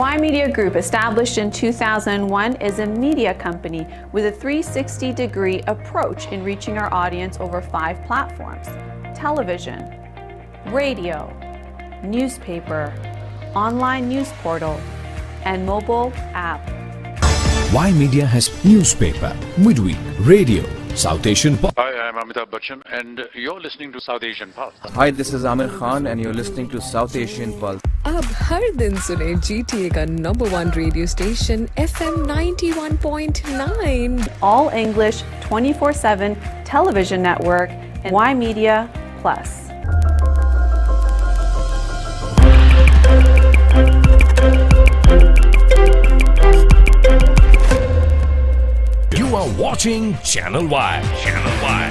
Y Media Group, established in 2001, is a media company with a 360-degree approach in reaching our audience over 5 platforms: television, radio, newspaper, online news portal, and mobile app. Y Media has newspaper, midweek, radio, South Asian Pulse. Hi, I'm Amitabh Bachchan and you're listening to South Asian Pulse. Hi, this is Amir Khan and you're listening to South Asian Pulse. अब हर दिन सुने GTA का #1 radio station FM 91.9, All English 24/7 television network, and Y Media Plus. You are watching Channel Y. Channel Y.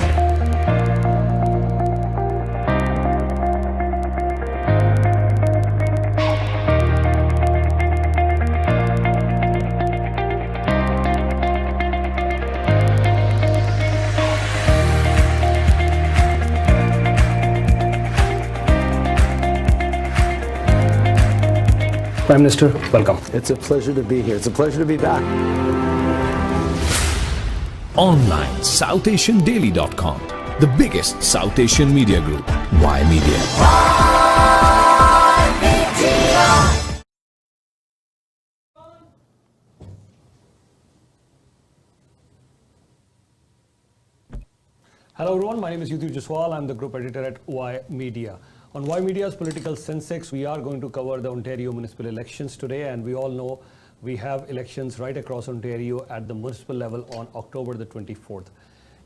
Prime Minister, welcome. It's a pleasure to be here. It's a pleasure to be back. Online, SouthAsianDaily.com, the biggest South Asian media group, Y Media. Hello everyone, my name is Jadoo. I'm the group editor at Y Media. On Y Media's political Sensex, we are going to cover the Ontario municipal elections today, and we all know we have elections right across Ontario at the municipal level on October the 24th.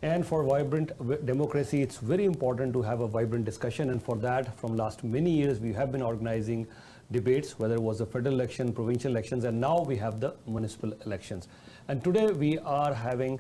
And for vibrant democracy, it's very important to have a vibrant discussion, and for that, from last many years, we have been organizing debates, whether it was the federal election, provincial elections, and now we have the municipal elections. And today we are having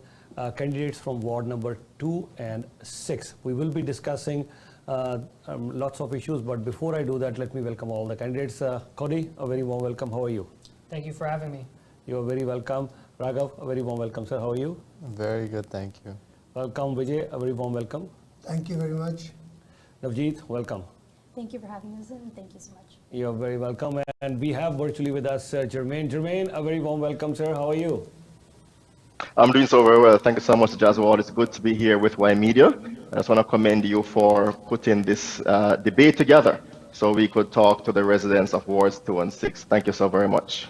candidates from ward number 2 and 6. We will be discussing lots of issues, but before I do that, let me welcome all the candidates. Cody, a very warm welcome. How are you? Thank you for having me. You are very welcome. Raghav, a very warm welcome, sir. How are you? Very good, thank you. Welcome, Vijay. A very warm welcome. Thank you very much. Navjeet, welcome. Thank you for having us and thank you so much. You are very welcome. And we have virtually with us Jermaine. Jermaine, a very warm welcome, sir. How are you? I'm doing so very well. Thank you so much, Jazwal. It's good to be here with Y Media. I just want to commend you for putting this debate together so we could talk to the residents of wards 2 and 6. Thank you so very much.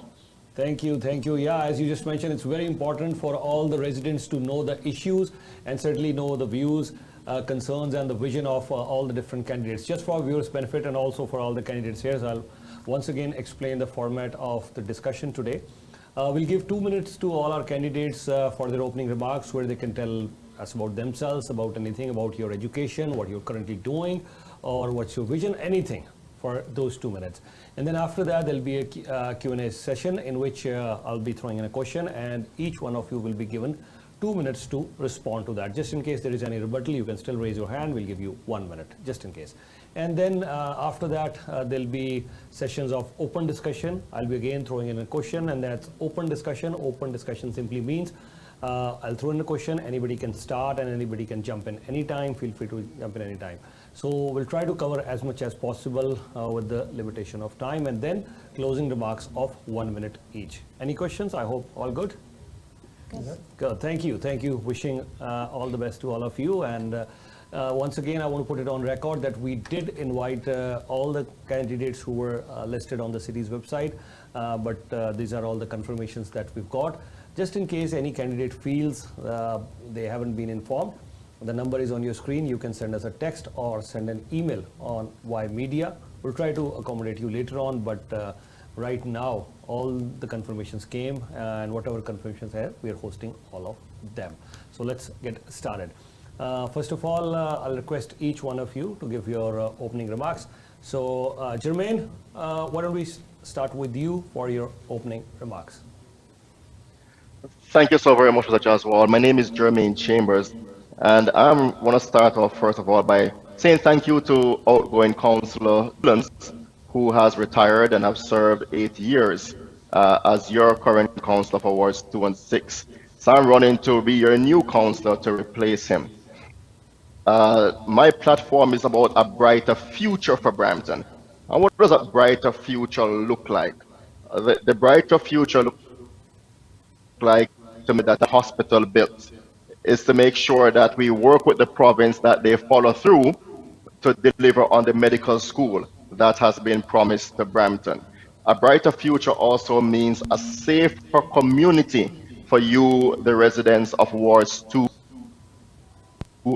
Thank you, thank you. Yeah, as you just mentioned, it's very important for all the residents to know the issues and certainly know the views, concerns and the vision of all the different candidates. Just for viewers' benefit and also for all the candidates here, so I'll once again explain the format of the discussion today. We'll give 2 minutes to all our candidates for their opening remarks, where they can tell us about themselves, about anything, about your education, what you're currently doing, or what's your vision, anything for those 2 minutes. And then after that, there'll be a Q&A session in which I'll be throwing in a question, and each one of you will be given 2 minutes to respond to that. Just in case there is any rebuttal, you can still raise your hand. We'll give you 1 minute, just in case. And then after that, there'll be sessions of open discussion. I'll be again throwing in a question, and that's open discussion. Open discussion simply means I'll throw in a question, anybody can start and anybody can jump in anytime. Feel free to jump in anytime. So we'll try to cover as much as possible with the limitation of time, and then closing remarks of 1 minute each. Any questions? I hope all good? Good. Good. Thank you. Thank you. Wishing all the best to all of you. And once again, I want to put it on record that we did invite all the candidates who were listed on the city's website, but these are all the confirmations that we've got. Just in case any candidate feels they haven't been informed, the number is on your screen. You can send us a text or send an email on Y Media. We'll try to accommodate you later on, but right now, all the confirmations came, and whatever confirmations are, we are hosting all of them. So let's get started. First of all, I'll request each one of you to give your opening remarks. So, Jermaine, why don't we start with you for your opening remarks? Thank you so very much, Mr. Jazwal. My name is Jermaine Chambers, and I want to start off first of all by saying thank you to outgoing Councillor Williams, who has retired and have served 8 years as your current councillor for wards 2 and 6. So I'm running to be your new councillor to replace him. My platform is about a brighter future for Brampton. And what does a brighter future look like? the brighter future look like to me that the hospital built is to make sure that we work with the province that they follow through to deliver on the medical school that has been promised to Brampton. A brighter future also means a safer community for you, the residents of wards 2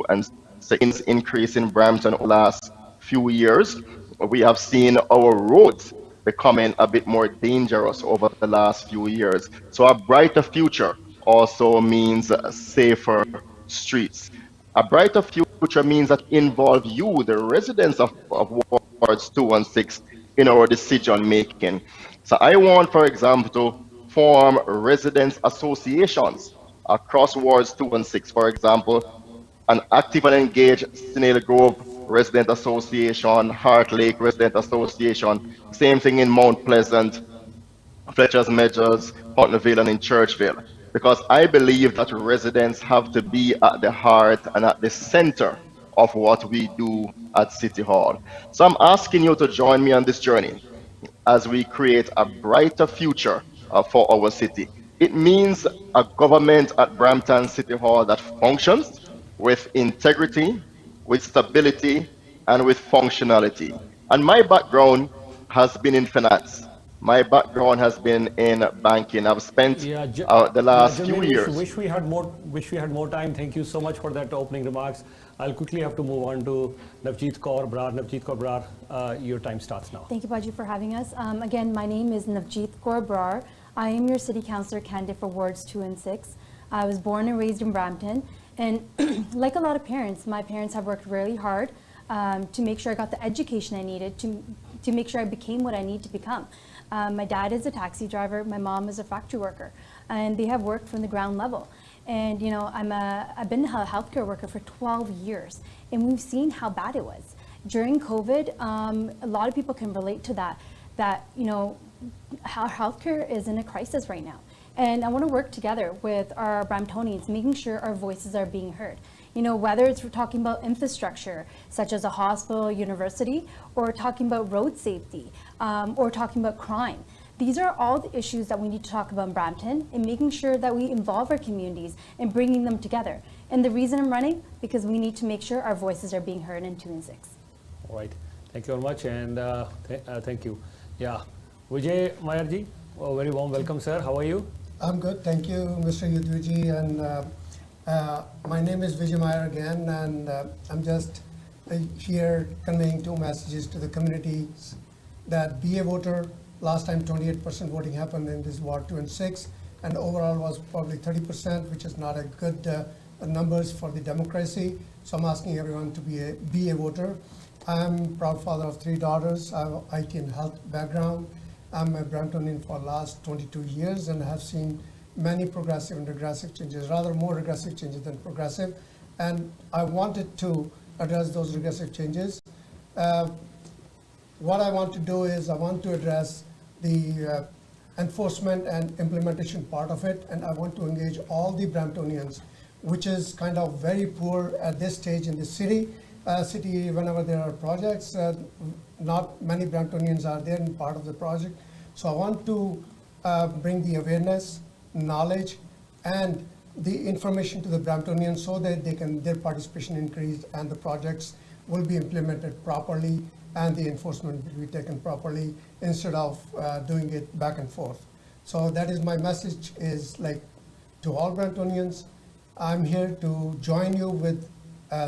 and 6. Increase in Brampton over the last few years. We have seen our roads becoming a bit more dangerous over the last few years. So a brighter future also means safer streets. A brighter future means that involve you, the residents of wards 2 and 6, in our decision making. So I want, for example, to form residents associations across wards 2 and 6. For example, an active and engaged Snail Grove Resident Association, Heart Lake Resident Association, same thing in Mount Pleasant, Fletcher's Measures, Putneyville, and in Churchville. Because I believe that residents have to be at the heart and at the center of what we do at City Hall. So I'm asking you to join me on this journey as we create a brighter future for our city. It means a government at Brampton City Hall that functions with integrity, with stability, and with functionality. And my background has been in finance. My background has been in banking. I've spent the last few years. Wish we had more time. Thank you so much for that opening remarks. I'll quickly have to move on to Navjeet Kaur Brar. Navjeet Kaur Brar, your time starts now. Thank you, Baji, for having us. Again, my name is Navjeet Kaur Brar. I am your city councillor candidate for wards 2 and 6. I was born and raised in Brampton. And like a lot of parents, my parents have worked really hard to make sure I got the education I needed to make sure I became what I need to become. My dad is a taxi driver, my mom is a factory worker, and they have worked from the ground level. And you know, I've been a healthcare worker for 12 years, and we've seen how bad it was. During COVID, a lot of people can relate to that you know, how healthcare is in a crisis right now. And I want to work together with our Bramptonians, making sure our voices are being heard. You know, whether it's we're talking about infrastructure, such as a hospital, university, or talking about road safety, or talking about crime. These are all the issues that we need to talk about in Brampton, and making sure that we involve our communities and bringing them together. And the reason I'm running, because we need to make sure our voices are being heard in 2 and 6. All right. Thank you very much, and thank you. Yeah. Vijay Mayarji, a very warm welcome, sir. How are you? I'm good, thank you, Mr. Yudviji, and my name is Vijay Meyer again, and I'm just here conveying 2 messages to the communities that be a voter. Last time 28% voting happened in this ward 2 and 6, and overall was probably 30%, which is not a good numbers for the democracy. So I'm asking everyone to be a voter. I'm proud father of 3 daughters. I have IT and health background. I'm a Bramptonian for the last 22 years and have seen many progressive and regressive changes, rather more regressive changes than progressive. And I wanted to address those regressive changes. What I want to do is I want to address the enforcement and implementation part of it, and I want to engage all the Bramptonians, which is kind of very poor at this stage in the city. Whenever there are projects, not many Bramptonians are there in part of the project. So I want to bring the awareness, knowledge, and the information to the Bramptonians so that their participation increase and the projects will be implemented properly and the enforcement will be taken properly instead of doing it back and forth. So that is my message, is like to all Bramptonians. I'm here to join you with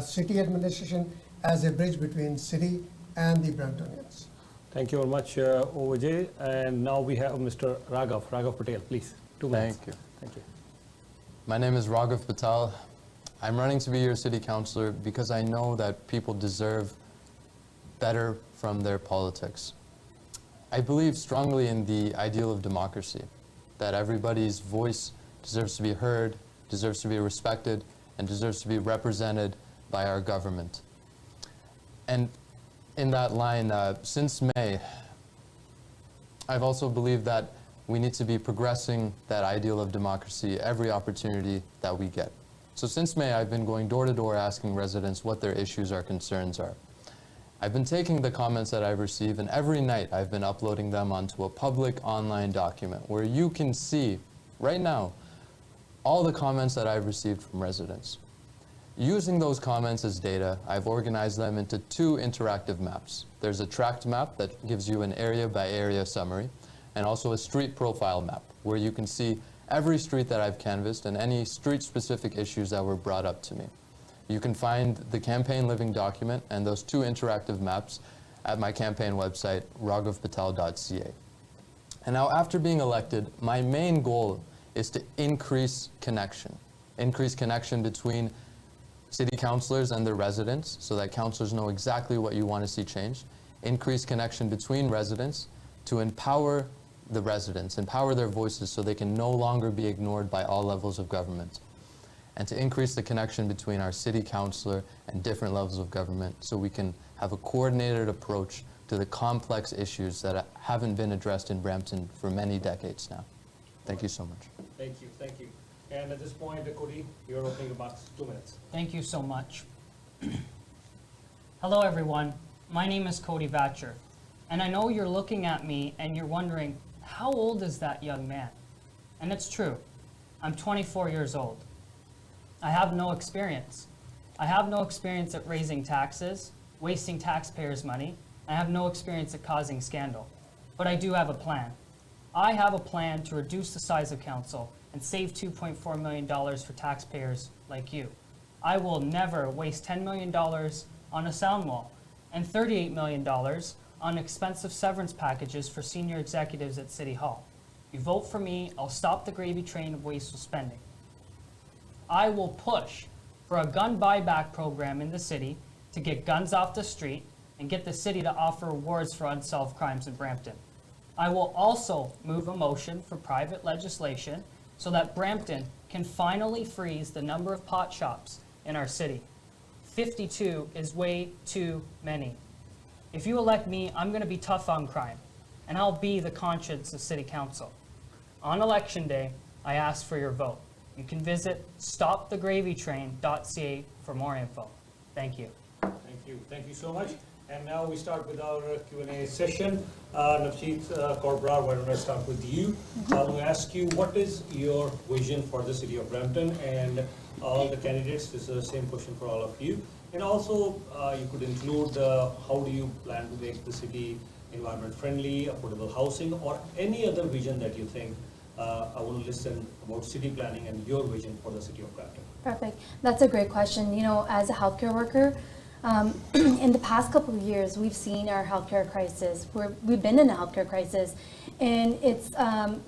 city administration as a bridge between city and the Bramptonians. Thank you very much, Vijay. And now we have Mr. Raghav Patel, please. 2 minutes. Thank you. Thank you. My name is Raghav Patel. I'm running to be your city councillor because I know that people deserve better from their politics. I believe strongly in the ideal of democracy, that everybody's voice deserves to be heard, deserves to be respected, and deserves to be represented by our government. And in that line, since May, I've also believed that we need to be progressing that ideal of democracy every opportunity that we get. So since May, I've been going door to door asking residents what their issues or concerns are. I've been taking the comments that I've received, and every night I've been uploading them onto a public online document where you can see right now all the comments that I've received from residents. Using those comments as data, I've organized them into 2 interactive maps. There's a tract map that gives you an area-by-area summary, and also a street profile map where you can see every street that I've canvassed and any street-specific issues that were brought up to me. You can find the campaign living document and those 2 interactive maps at my campaign website, raghavpatel.ca. And now, after being elected, my main goal is to increase connection between city councilors and their residents so that councilors know exactly what you want to see changed, increase connection between residents to empower the residents, empower their voices so they can no longer be ignored by all levels of government, and to increase the connection between our city councilor and different levels of government so we can have a coordinated approach to the complex issues that haven't been addressed in Brampton for many decades now. Thank you so much. Thank you, thank you. And at this point, Cody, your opening remarks, 2 minutes. Thank you so much. Hello, everyone. My name is Cody Vatcher, and I know you're looking at me and you're wondering, how old is that young man? And it's true. I'm 24 years old. I have no experience. I have no experience at raising taxes, wasting taxpayers' money. I have no experience at causing scandal. But I do have a plan. I have a plan to reduce the size of council and save $2.4 million for taxpayers like you. I will never waste $10 million on a sound wall and $38 million on expensive severance packages for senior executives at City Hall. You vote for me, I'll stop the gravy train of wasteful spending. I will push for a gun buyback program in the city to get guns off the street and get the city to offer rewards for unsolved crimes in Brampton. I will also move a motion for private legislation so that Brampton can finally freeze the number of pot shops in our city. 52 is way too many. If you elect me, I'm going to be tough on crime, and I'll be the conscience of City Council. On Election Day, I ask for your vote. You can visit stopthegravytrain.ca for more info. Thank you. Thank you so much. And now we start with our Q&A session. Navjeet Kaur Brar, why don't I start with you? I'll ask you, what is your vision for the city of Brampton? And all the candidates, this is the same question for all of you. And also, you could include how do you plan to make the city environment friendly, affordable housing, or any other vision that you think. I want to listen about city planning and your vision for the city of Brampton. Perfect. That's a great question. You know, as a healthcare worker, in the past couple of years, we've seen our healthcare crisis. We've been in a healthcare crisis, and it's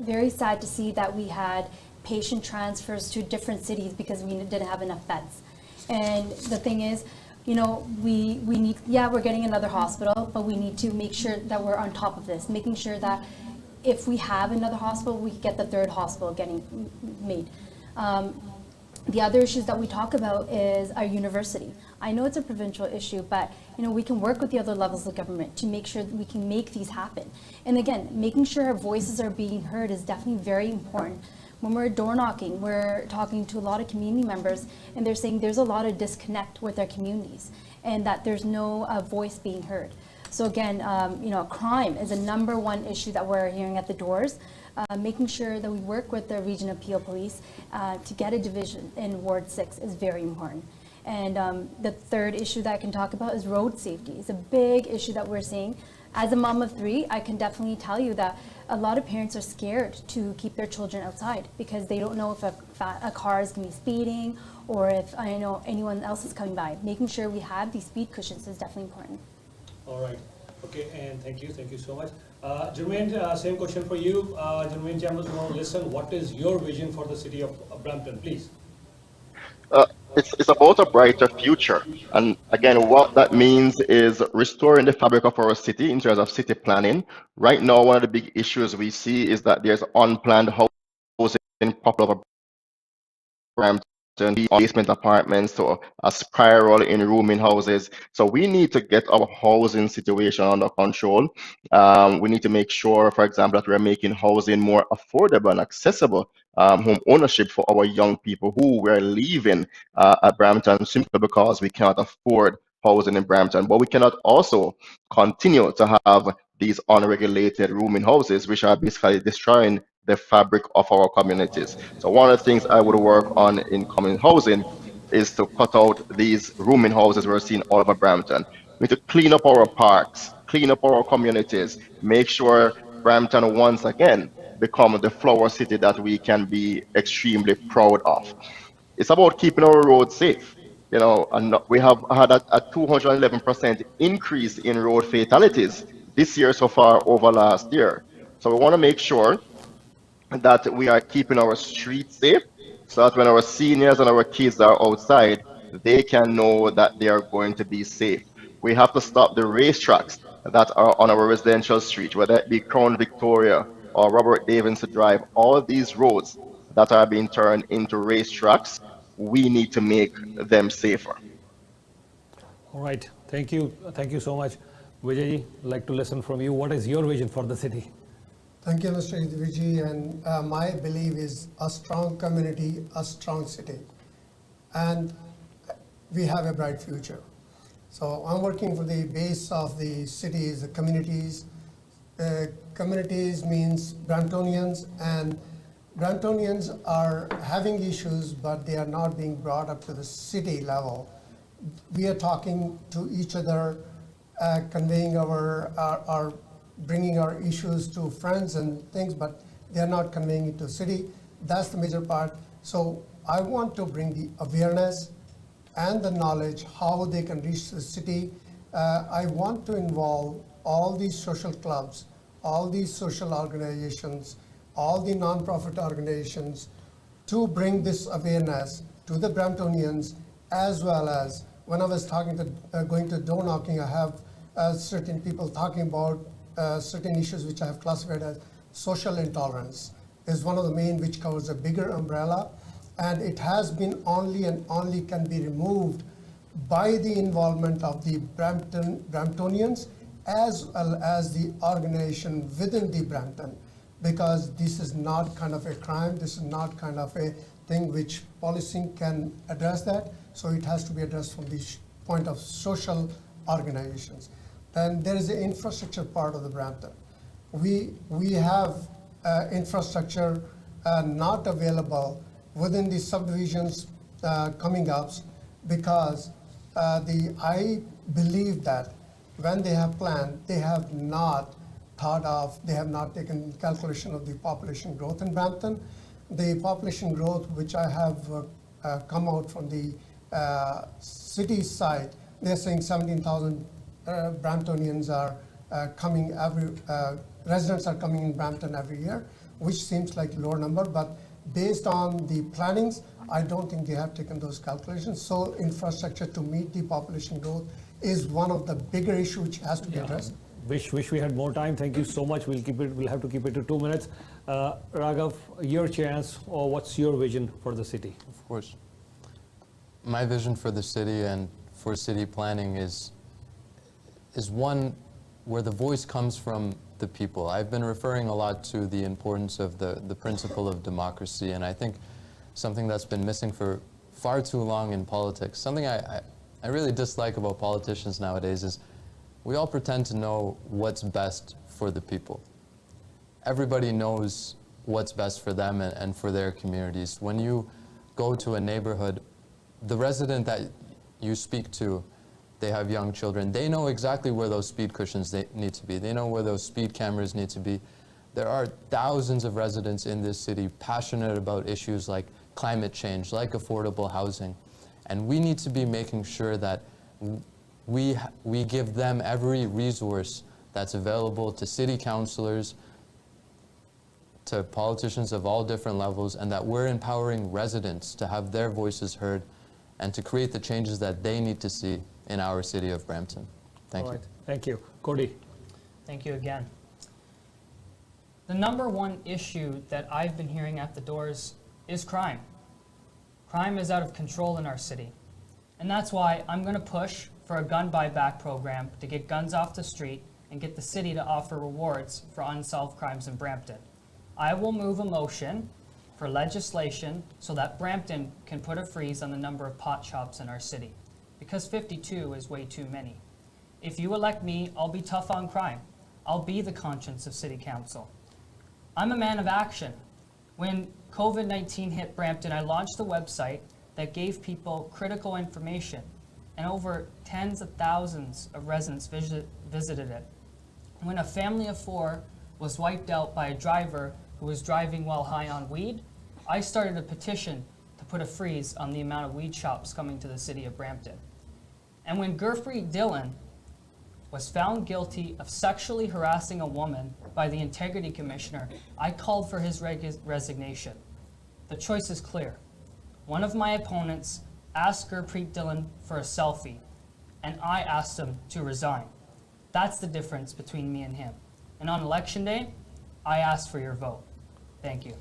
very sad to see that we had patient transfers to different cities because we didn't have enough beds. And the thing is, you know, we need, yeah, we're getting another hospital, but we need to make sure that we're on top of this, making sure that if we have another hospital, we get the 3rd hospital getting made. The other issues that we talk about is our university. I know it's a provincial issue, but you know, we can work with the other levels of government to make sure that we can make these happen. And again, making sure our voices are being heard is definitely very important. When we're door knocking, we're talking to a lot of community members, and they're saying there's a lot of disconnect with their communities, and that there's no voice being heard. So again, you know, crime is a #1 issue that we're hearing at the doors. Making sure that we work with the Region Appeal Police to get a division in Ward 6 is very important. And the 3rd issue that I can talk about is road safety. It's a big issue that we're seeing. As a mom of 3, I can definitely tell you that a lot of parents are scared to keep their children outside because they don't know if a car is going to be speeding or if I know anyone else is coming by. Making sure we have these speed cushions is definitely important. All right. Okay, and thank you so much. Jermaine, same question for you. Jermaine Chambers, we want to listen. What is your vision for the city of Brampton, please? It's about a brighter future. And again, what that means is restoring the fabric of our city in terms of city planning. Right now, one of the big issues we see is that there's unplanned housing popping up Brampton, basement apartments, or a spiral in rooming houses. So we need to get our housing situation under control. We need to make sure, for example, that we're making housing more affordable and accessible. Home ownership for our young people who were leaving at Brampton simply because we cannot afford housing in Brampton, but we cannot also continue to have these unregulated rooming houses, which are basically destroying the fabric of our communities. So one of the things I would work on in community housing is to cut out these rooming houses we're seeing all over Brampton. We need to clean up our parks, clean up our communities, make sure Brampton once again become the flower city that we can be extremely proud of. It's about keeping our roads safe. You know, and we have had a 211% increase in road fatalities this year so far over last year. So we want to make sure that we are keeping our streets safe so that when our seniors and our kids are outside, they can know that they are going to be safe. We have to stop the racetracks that are on our residential street, whether it be Crown Victoria or Robert Davidson Drive, all these roads that are being turned into racetracks, we need to make them safer. All right, thank you so much. Vijay, I'd like to listen from you. What is your vision for the city? Thank you, Mr. Vijay, and my belief is a strong community, a strong city, and we have a bright future. So I'm working for the base of the cities, the communities. Communities means Bramptonians, and Bramptonians are having issues, but they are not being brought up to the city level. We are talking to each other, conveying our bringing our issues to friends and things, but they're not conveying it to the city. That's the major part. So I want to bring the awareness and the knowledge how they can reach the city. I want to involve all these social clubs, all these social organizations, all the non-profit organizations to bring this awareness to the Bramptonians, as well as when I was talking to going to door knocking, I have certain people talking about certain issues which I have classified as social intolerance is one of the main, which covers a bigger umbrella, and it has been only and only can be removed by the involvement of the Bramptonians as well as the organization within the Brampton, because this is not kind of a crime, this is not kind of a thing which policing can address that, so it has to be addressed from the point of social organizations. Then there is the infrastructure part of the Brampton. We have infrastructure not available within the subdivisions coming up, because I believe that when they have planned, they have not thought of, they have not taken calculation of the population growth in Brampton. The population growth which I have come out from the city side, they're saying 17,000 Bramptonians are coming residents are coming in Brampton every year, which seems like a lower number, but based on the plannings, I don't think they have taken those calculations. So infrastructure to meet the population growth is one of the bigger issues which has to be addressed. Wish we had more time. Thank you so much. We'll have to keep it to 2 minutes. Raghav, your chance, or what's your vision for the city? Of course. My vision for the city and for city planning is one where the voice comes from the people. I've been referring a lot to the importance of the principle of democracy, and I think something that's been missing for far too long in politics, something I really dislike about politicians nowadays is we all pretend to know what's best for the people. Everybody knows what's best for them and for their communities. When you go to a neighborhood, the resident that you speak to, they have young children, they know exactly where those speed cushions need to be. They know where those speed cameras need to be. There are thousands of residents in this city passionate about issues like climate change, like affordable housing. And we need to be making sure that we give them every resource that's available to city councilors, to politicians of all different levels, and that we're empowering residents to have their voices heard and to create the changes that they need to see in our city of Brampton. Thank you. Thank you. Cody. Thank you again. The number one issue that I've been hearing at the doors is crime. Crime is out of control in our city. And that's why I'm going to push for a gun buyback program to get guns off the street and get the city to offer rewards for unsolved crimes in Brampton. I will move a motion for legislation so that Brampton can put a freeze on the number of pot shops in our city. because 52 is way too many. If you elect me, I'll be tough on crime. I'll be the conscience of City Council. I'm a man of action. When COVID-19 hit Brampton, I launched a website that gave people critical information, and over tens of thousands of residents visited it. When a family of 4 was wiped out by a driver who was driving while high on weed, I started a petition to put a freeze on the amount of weed shops coming to the city of Brampton. And when Gurpreet Dillon was found guilty of sexually harassing a woman by the Integrity Commissioner, I called for his resignation. The choice is clear. One of my opponents asked Gurpreet Dillon for a selfie, and I asked him to resign. That's the difference between me and him. And on election day, I asked for your vote. Thank you.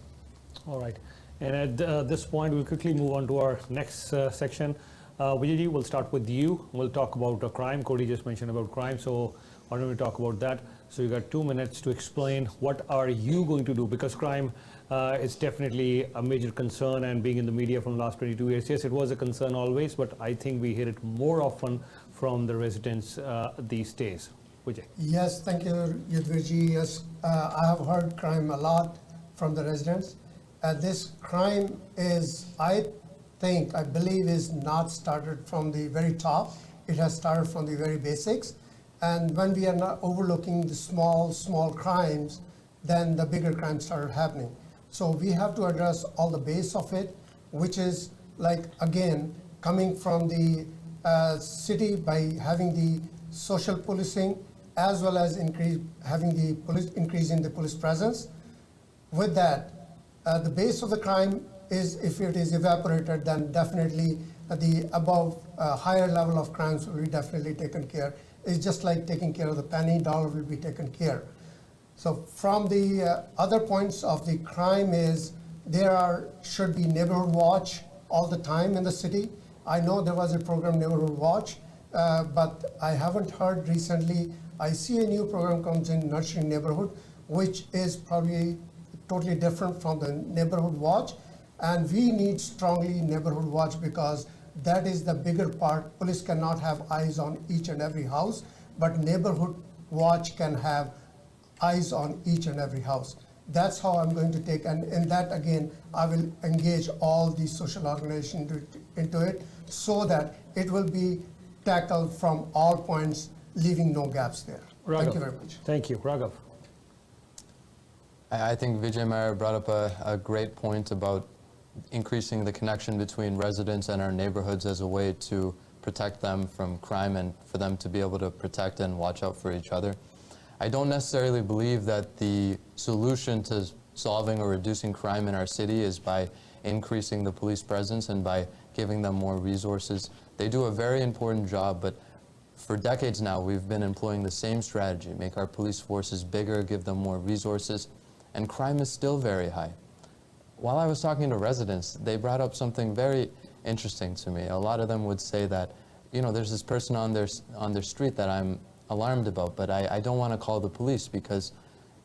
All right. And at this point, we'll quickly move on to our next section. Vijay, we'll start with you. We'll talk about crime. Cody just mentioned about crime, so why don't we talk about that? So you got 2 minutes to explain what are you going to do, because crime is definitely a major concern, and being in the media from the last 22 years, yes, it was a concern always, but I think we hear it more often from the residents these days. Vijay. Yes, thank you, Yudhvirji. Yes, I have heard crime a lot from the residents. This crime is, I believe, is not started from the very top. It has started from the very basics. And when we are not overlooking the small crimes, then the bigger crimes started happening. So we have to address all the base of it, which is like, again, coming from the city by having the social policing, as well as having the increase in the police presence. With that, the base of the crime is, if it is evaporated, then definitely the above higher level of crimes will be definitely taken care. It's just like taking care of the penny, dollar will be taken care. So from the other points of the crime is, should be neighborhood watch all the time in the city. I know there was a program, Neighborhood Watch, but I haven't heard recently. I see a new program comes in, Nurturing Neighborhood, which is probably totally different from the Neighborhood Watch. And we need strongly Neighborhood Watch, because that is the bigger part. Police cannot have eyes on each and every house, but Neighborhood Watch can have eyes on each and every house. That's how I'm going to take, and in that again, I will engage all the social organizations into it, so that it will be tackled from all points, leaving no gaps there. Raghav. Thank you very much. Thank you. Raghav. I think Vijay Meyer brought up a great point about increasing the connection between residents and our neighborhoods as a way to protect them from crime and for them to be able to protect and watch out for each other. I don't necessarily believe that the solution to solving or reducing crime in our city is by increasing the police presence and by giving them more resources. They do a very important job, but for decades now we've been employing the same strategy: make our police forces bigger, give them more resources, and crime is still very high. While I was talking to residents, they brought up something very interesting to me. A lot of them would say that, you know, there's this person on their street that I'm alarmed about, but I don't want to call the police because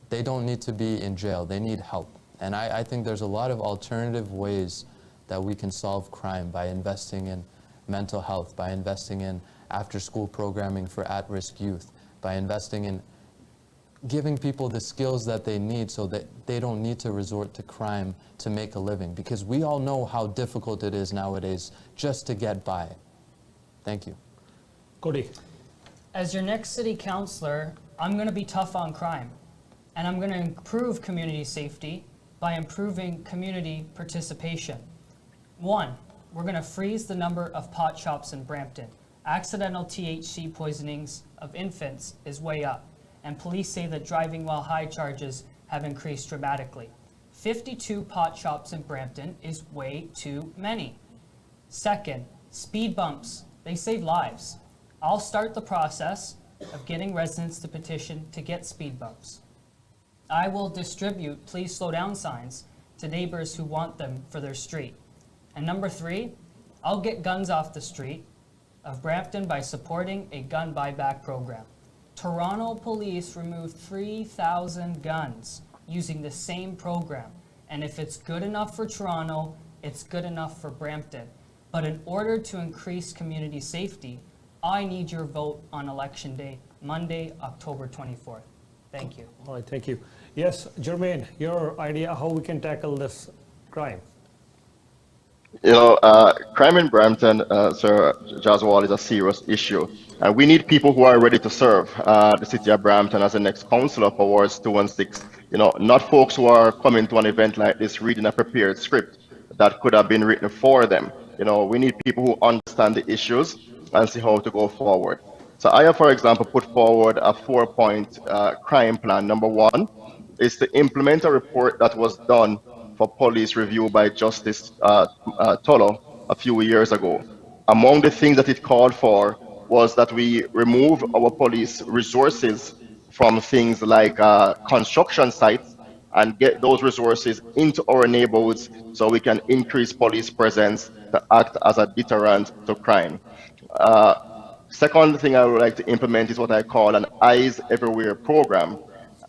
they don't need to be in jail. They need help. And I think there's a lot of alternative ways that we can solve crime by investing in mental health, by investing in after-school programming for at-risk youth, by investing in giving people the skills that they need so that they don't need to resort to crime to make a living. Because we all know how difficult it is nowadays just to get by. Thank you. Cody. As your next city councillor, I'm going to be tough on crime. And I'm going to improve community safety by improving community participation. 1, we're going to freeze the number of pot shops in Brampton. Accidental THC poisonings of infants is way up, and police say that driving while high charges have increased dramatically. 52 pot shops in Brampton is way too many. 2nd, speed bumps. They save lives. I'll start the process of getting residents to petition to get speed bumps. I will distribute please slow down signs to neighbors who want them for their street. And number 3, I'll get guns off the street of Brampton by supporting a gun buyback program. Toronto police removed 3,000 guns using the same program. And if it's good enough for Toronto, it's good enough for Brampton. But in order to increase community safety, I need your vote on Election Day, Monday, October 24th. Thank you. All right, thank you. Yes, Jermaine, your idea how we can tackle this crime? You know, crime in Brampton, Sir Jaswal, is a serious issue. And we need people who are ready to serve the city of Brampton as the next councillor for wards 2 and 6. You know, not folks who are coming to an event like this reading a prepared script that could have been written for them. You know, we need people who understand the issues and see how to go forward. So I have, for example, put forward a 4-point crime plan. Number 1 is to implement a report that was done for police review by Justice Telus a few years ago. Among the things that it called for was that we remove our police resources from things like construction sites and get those resources into our neighborhoods so we can increase police presence to act as a deterrent to crime. Second thing I would like to implement is what I call an Eyes Everywhere program.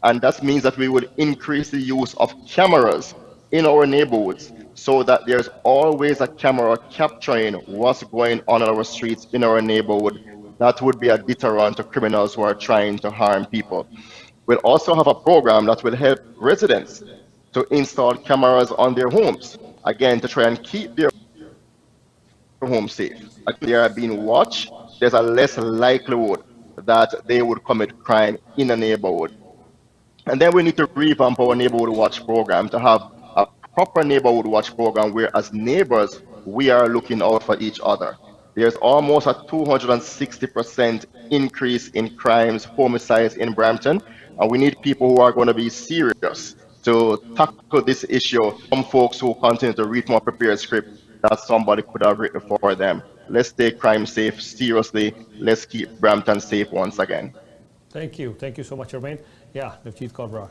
And that means that we would increase the use of cameras in our neighborhoods so that there's always a camera capturing what's going on our streets in our neighborhood. That would be a deterrent to criminals who are trying to harm people. We'll also have a program that will help residents to install cameras on their homes, again, to try and keep their home safe. If they are being watched, there's a less likelihood that they would commit crime in a neighborhood. And then we need to revamp our neighborhood watch program to have a proper neighborhood watch program where as neighbors, we are looking out for each other. There's almost a 260% increase in crimes, homicides in Brampton, and we need people who are going to be serious to tackle this issue. Some folks who continue to read more prepared script that somebody could have written for them. Let's take crime safe seriously. Let's keep Brampton safe once again. Thank you. Thank you so much, Jermaine. Yeah, Chief Corbra.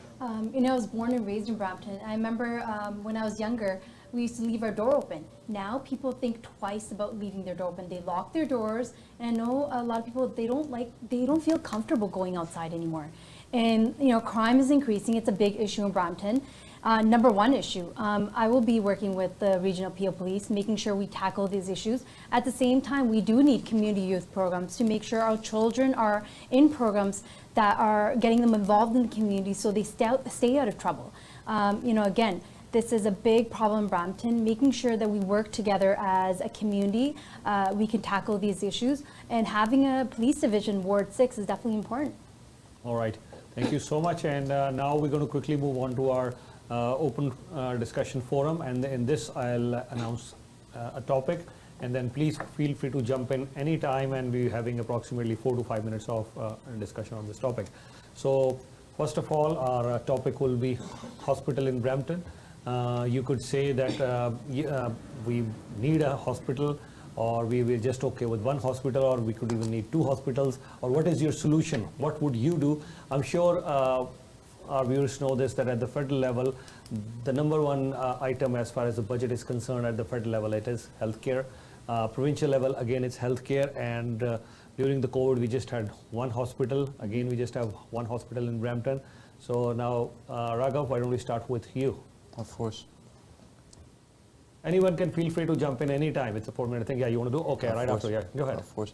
You know, I was born and raised in Brampton. I remember when I was younger, we used to leave our door open. Now people think twice about leaving their door open. They lock their doors, and I know a lot of people, they don't feel comfortable going outside anymore. And you know, crime is increasing. It's a big issue in Brampton. Number 1 issue, I will be working with the Regional PO Police, making sure we tackle these issues. At the same time, we do need community youth programs to make sure our children are in programs that are getting them involved in the community so they stay out of trouble. You know, again, this is a big problem in Brampton, making sure that we work together as a community, we can tackle these issues, and having a police division, Ward 6, is definitely important. All right, thank you so much. And now we're going to quickly move on to our open discussion forum, and in this I'll announce a topic, and then please feel free to jump in anytime, and we're having approximately 4 to 5 minutes of discussion on this topic. So first of all, our topic will be hospital in Brampton. You could say that we need a hospital, or we were just okay with 1 hospital, or we could even need 2 hospitals, or what is your solution? What would you do? I'm sure our viewers know this, that at the federal level, the number 1 item as far as the budget is concerned at the federal level, it is healthcare. Provincial level, again, it's healthcare, and during the COVID, we just had 1 hospital. Again, we just have 1 hospital in Brampton. So now, Raghav, why don't we start with you? Of course. Anyone can feel free to jump in anytime. It's a 4-minute thing. Yeah, you want to do? Okay, right after. Yeah, go ahead. Of course.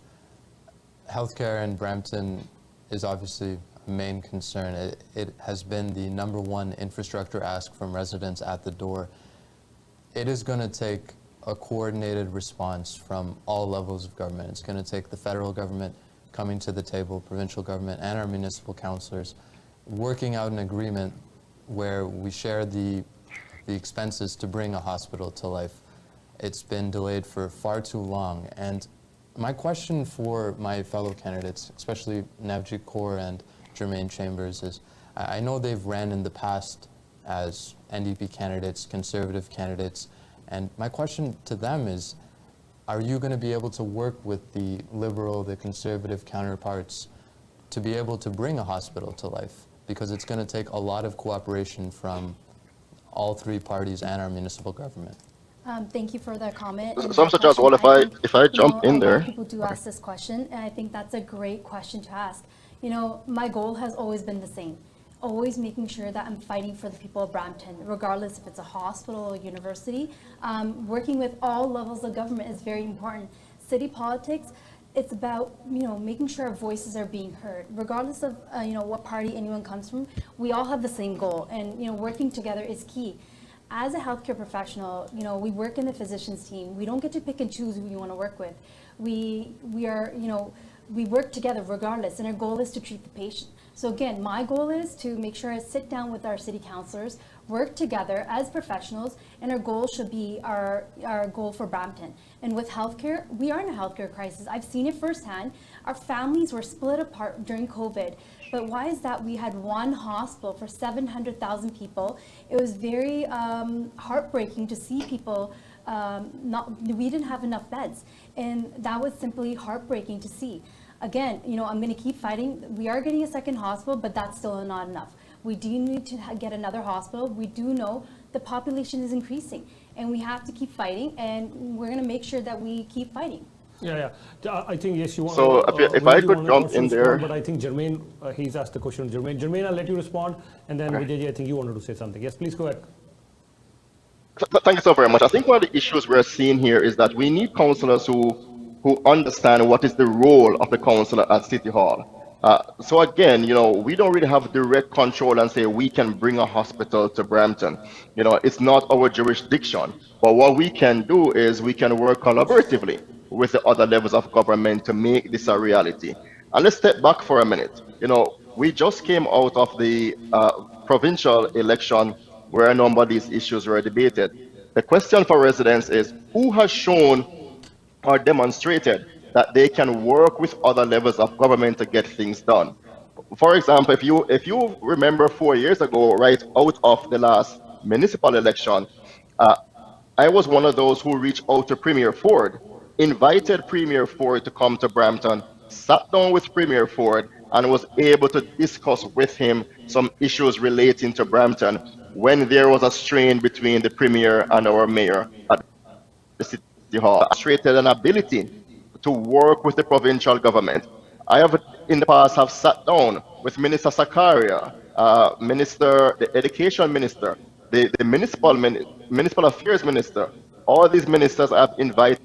Healthcare in Brampton is obviously a main concern. It has been the number 1 infrastructure ask from residents at the door. It is going to take a coordinated response from all levels of government. It's going to take the federal government coming to the table, provincial government, and our municipal councillors working out an agreement where we share the expenses to bring a hospital to life. It's been delayed for far too long, and my question for my fellow candidates, especially Navjit Kaur and Jermaine Chambers, is I know they've ran in the past as NDP candidates, Conservative candidates, and my question to them is, are you going to be able to work with the Liberal, the Conservative counterparts to be able to bring a hospital to life? Because it's going to take a lot of cooperation from all 3 parties and our municipal government. Thank you for that comment. So, Mr. Jaswal, if I jump in there. People do ask this question, and I think that's a great question to ask. You know, my goal has always been the same. always making sure that I'm fighting for the people of Brampton, regardless if it's a hospital or university. Working with all levels of government is very important. City politics, it's about, you know, making sure our voices are being heard, regardless of, you know, what party anyone comes from. We all have the same goal, and, you know, working together is key. As a healthcare professional, you know, we work in the physicians team. We don't get to pick and choose who we want to work with. We are, you know, we work together regardless, and our goal is to treat the patient. So again, my goal is to make sure I sit down with our city councillors, work together as professionals, and our goal should be our goal for Brampton. And with healthcare, we are in a healthcare crisis. I've seen it firsthand. Our families were split apart during COVID. But why is that? We had one hospital for 700,000 people. It was very heartbreaking to see people we didn't have enough beds. And that was simply heartbreaking to see. Again, you know, I'm going to keep fighting. We are getting a second hospital, but that's still not enough. We do need to get another hospital. We do know the population is increasing, and we have to keep fighting, and we're going to make sure that we keep fighting. Yeah. I think, yes, you want so if I could jump in there. But I think Jermaine, he's asked the question. Jermaine, I'll let you respond, and then Vijay, I think you wanted to say something. Yes, please go ahead. Thank you so very much. I think one of the issues we're seeing here is that we need councillors who understand what is the role of the councillor at City Hall. So again, you know, we don't really have direct control and say we can bring a hospital to Brampton. You know, it's not our jurisdiction. But what we can do is we can work collaboratively with the other levels of government to make this a reality. And let's step back for a minute. You know, we just came out of the provincial election where a number of these issues were debated. The question for residents is, who has shown or demonstrated that they can work with other levels of government to get things done? For example, if you remember 4 years ago, right out of the last municipal election, I was one of those who reached out to Premier Ford, invited Premier Ford to come to Brampton, sat down with Premier Ford, and was able to discuss with him some issues relating to Brampton when there was a strain between the Premier and our Mayor at the City Hall. Demonstrated an ability to work with the provincial government. I have in the past have sat down with Minister Sakaria, the Education Minister, the Municipal Affairs Minister. All these ministers I've invited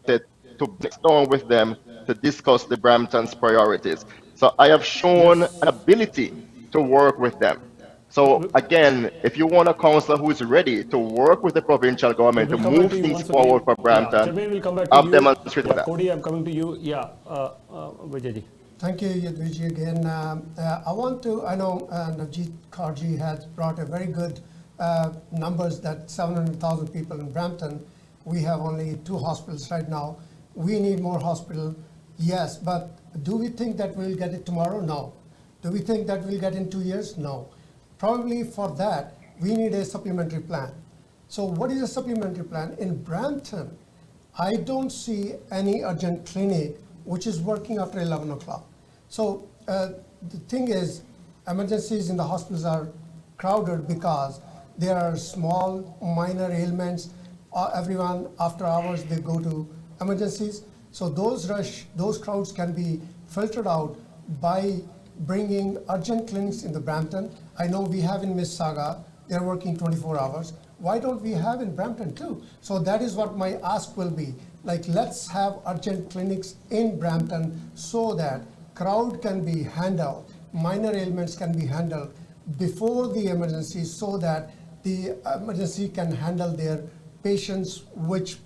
to sit down with them to discuss the Brampton's priorities. So I have shown an ability to work with them. So again, if you want a councillor who is ready to work with the provincial government to move things forward for Brampton, I've demonstrated that. Cody, I'm coming to you. Yeah, Vijay. Thank you, Yadoo again. I know Navjeet Kaurji has brought a very good numbers that 700,000 people in Brampton. We have only 2 hospitals right now. We need more hospital, yes, but do we think that we'll get it tomorrow? No. Do we think that we'll get in 2 years? No. Probably for that, we need a supplementary plan. So what is a supplementary plan? In Brampton, I don't see any urgent clinic which is working after 11 o'clock. So the thing is, emergencies in the hospitals are crowded because there are small, minor ailments. Everyone, after hours, they go to emergencies. So those crowds can be filtered out by bringing urgent clinics in the Brampton. I know we have in Mississauga, they're working 24 hours. Why don't we have in Brampton too? So that is what my ask will be. Like, let's have urgent clinics in Brampton so that crowd can be handled, minor ailments can be handled before the emergency, so that the emergency can handle their patients with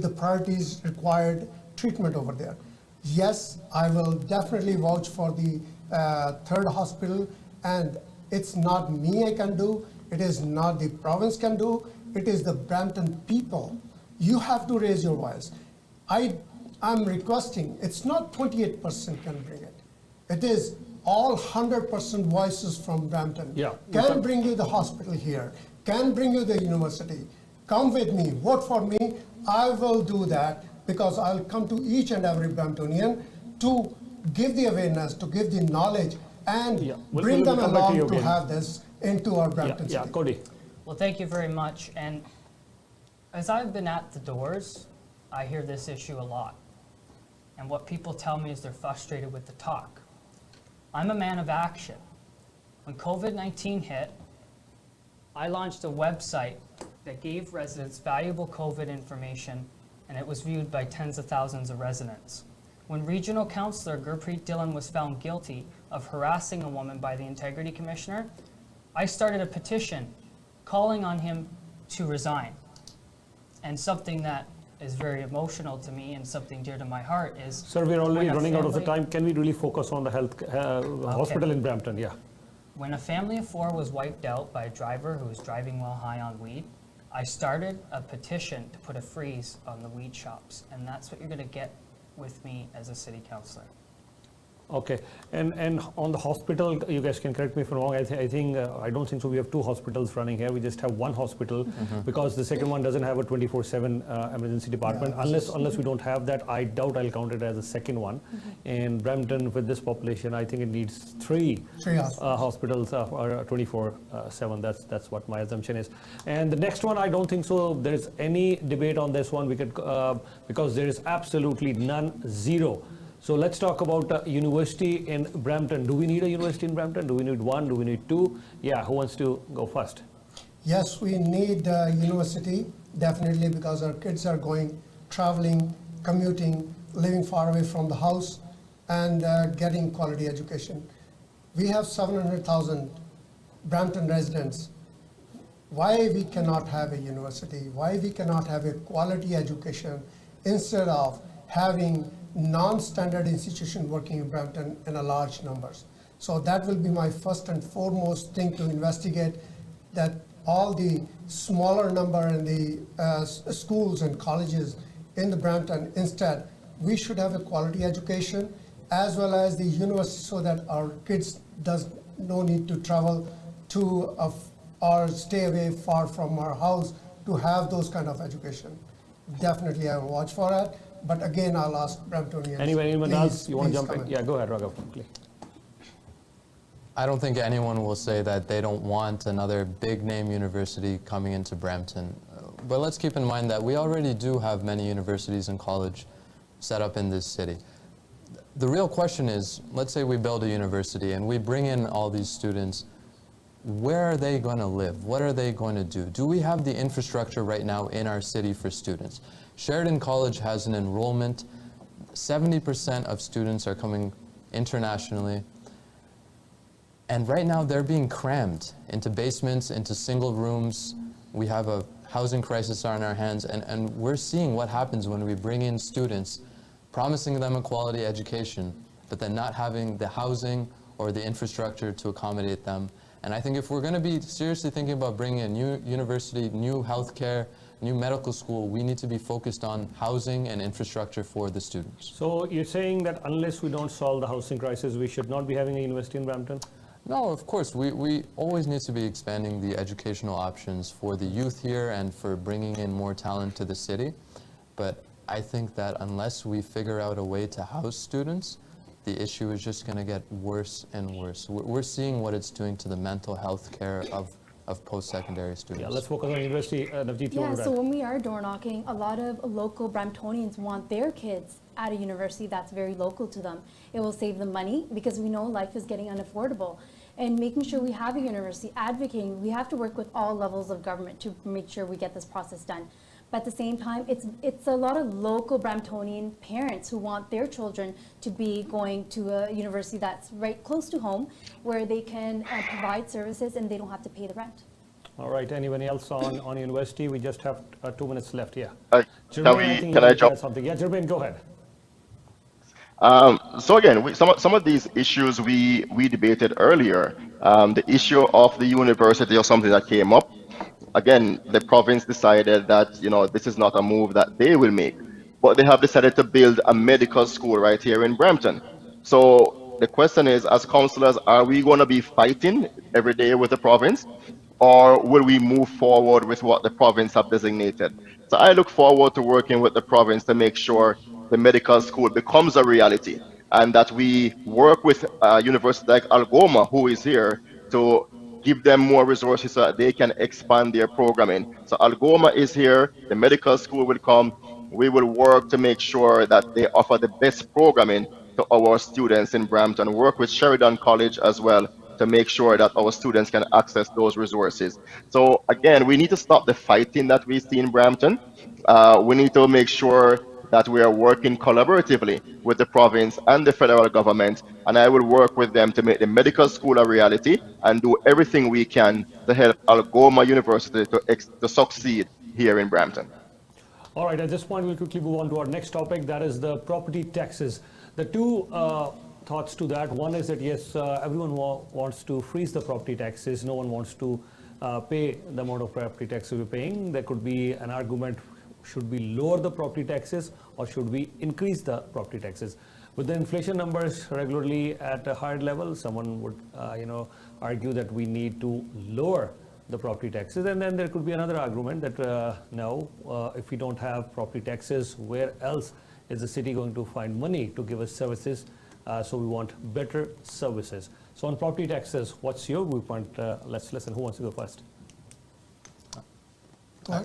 the priorities required treatment over there. Yes, I will definitely vouch for the 3rd hospital, and it's not me I can do, it is not the province can do, it is the Brampton people. You have to raise your voice. I'm requesting, it's not 28% can bring it. It is all 100% voices from Brampton. Yeah. Can bring you the hospital here, can bring you the university. Come with me, vote for me, I will do that, because I'll come to each and every Bramptonian to give the awareness, to give the knowledge, and bring them along to have this into our Brampton city. Cody. Well, thank you very much. And as I've been at the doors, I hear this issue a lot. And what people tell me is they're frustrated with the talk. I'm a man of action. When COVID-19 hit, I launched a website that gave residents valuable COVID information, and it was viewed by tens of thousands of residents. When Regional Councillor Gurpreet Dillon was found guilty of harassing a woman by the Integrity Commissioner, I started a petition calling on him to resign. And something that is very emotional to me and something dear to my heart is... Sir, we're already running out of the time. Can we really focus on the health hospital in Brampton? Yeah. When a family of 4 was wiped out by a driver who was driving while high on weed, I started a petition to put a freeze on the weed shops. And that's what you're going to get with me as a city councillor. Okay, and on the hospital, you guys can correct me if I'm wrong. I don't think so. We have 2 hospitals running here. We just have 1 hospital because the second one doesn't have a 24/7 emergency department. Yeah, unless we don't have that, I doubt I'll count it as a second one. In Brampton, with this population, I think it needs 3 hospitals 24/7. That's what my assumption is. And the next one, I don't think so. There's any debate on this one. We could because there is absolutely none, 0. So let's talk about university in Brampton. Do we need a university in Brampton? Do we need 1? Do we need 2? Yeah, who wants to go first? Yes, we need a university, definitely, because our kids are going, traveling, commuting, living far away from the house, and getting quality education. We have 700,000 Brampton residents. Why we cannot have a university? Why we cannot have a quality education instead of having non-standard institution working in Brampton in a large numbers? So that will be my first and foremost thing to investigate, that all the smaller number in the schools and colleges in the Brampton, instead we should have a quality education as well as the university, so that our kids does no need to travel to or stay away far from our house to have those kind of education. Definitely I will watch for it. But again, I'll ask Bramptonians. Anyone else? You want to jump in? Yeah, go ahead, Raghav. Please. I don't think anyone will say that they don't want another big name university coming into Brampton. But let's keep in mind that we already do have many universities and college set up in this city. The real question is, let's say we build a university and we bring in all these students. Where are they going to live? What are they going to do? Do we have the infrastructure right now in our city for students? Sheridan College has an enrollment. 70% of students are coming internationally. And right now they're being crammed into basements, into single rooms. We have a housing crisis on our hands, and we're seeing what happens when we bring in students, promising them a quality education, but then not having the housing or the infrastructure to accommodate them. And I think if we're going to be seriously thinking about bringing a new university, new healthcare, new medical school, we need to be focused on housing and infrastructure for the students. So you're saying that unless we don't solve the housing crisis, we should not be having a university in Brampton? No, of course. We always need to be expanding the educational options for the youth here and for bringing in more talent to the city. But I think that unless we figure out a way to house students, the issue is just going to get worse and worse. We're seeing what it's doing to the mental health care of post-secondary students. Yeah, let's focus on university. Navjeet, yeah, so when we are door knocking, a lot of local Bramptonians want their kids at a university that's very local to them. It will save them money because we know life is getting unaffordable. And making sure we have a university, advocating, we have to work with all levels of government to make sure we get this process done. But at the same time, it's a lot of local Bramptonian parents who want their children to be going to a university that's right close to home, where they can provide services and they don't have to pay the rent. All right, anyone else on university? We just have 2 minutes left, yeah. Can I jump? Something. Yeah, Jermaine, go ahead. So again, some of these issues we debated earlier. The issue of the university or something that came up. Again, the province decided that, you know, this is not a move that they will make, but they have decided to build a medical school right here in Brampton. So the question is, as councillors, are we going to be fighting every day with the province, or will we move forward with what the province have designated? So I look forward to working with the province to make sure the medical school becomes a reality, and that we work with a university like Algoma, who is here, to give them more resources so that they can expand their programming. So Algoma is here, the medical school will come. We will work to make sure that they offer the best programming to our students in Brampton, work with Sheridan College as well to make sure that our students can access those resources. So again, we need to stop the fighting that we see in Brampton. We need to make sure that we are working collaboratively with the province and the federal government, and I will work with them to make the medical school a reality and do everything we can to help Algoma University to succeed here in Brampton. All right, at this point, we'll quickly move on to our next topic, that is the property taxes. The two thoughts to that. One is that, yes, everyone wants to freeze the property taxes. No one wants to pay the amount of property taxes we're paying. There could be an argument, should we lower the property taxes or should we increase the property taxes? With the inflation numbers regularly at a higher level, someone would argue that we need to lower the property taxes. And then there could be another argument that no, if we don't have property taxes, where else is the city going to find money to give us services? So we want better services. So on property taxes, what's your viewpoint? Let's listen. Who wants to go first?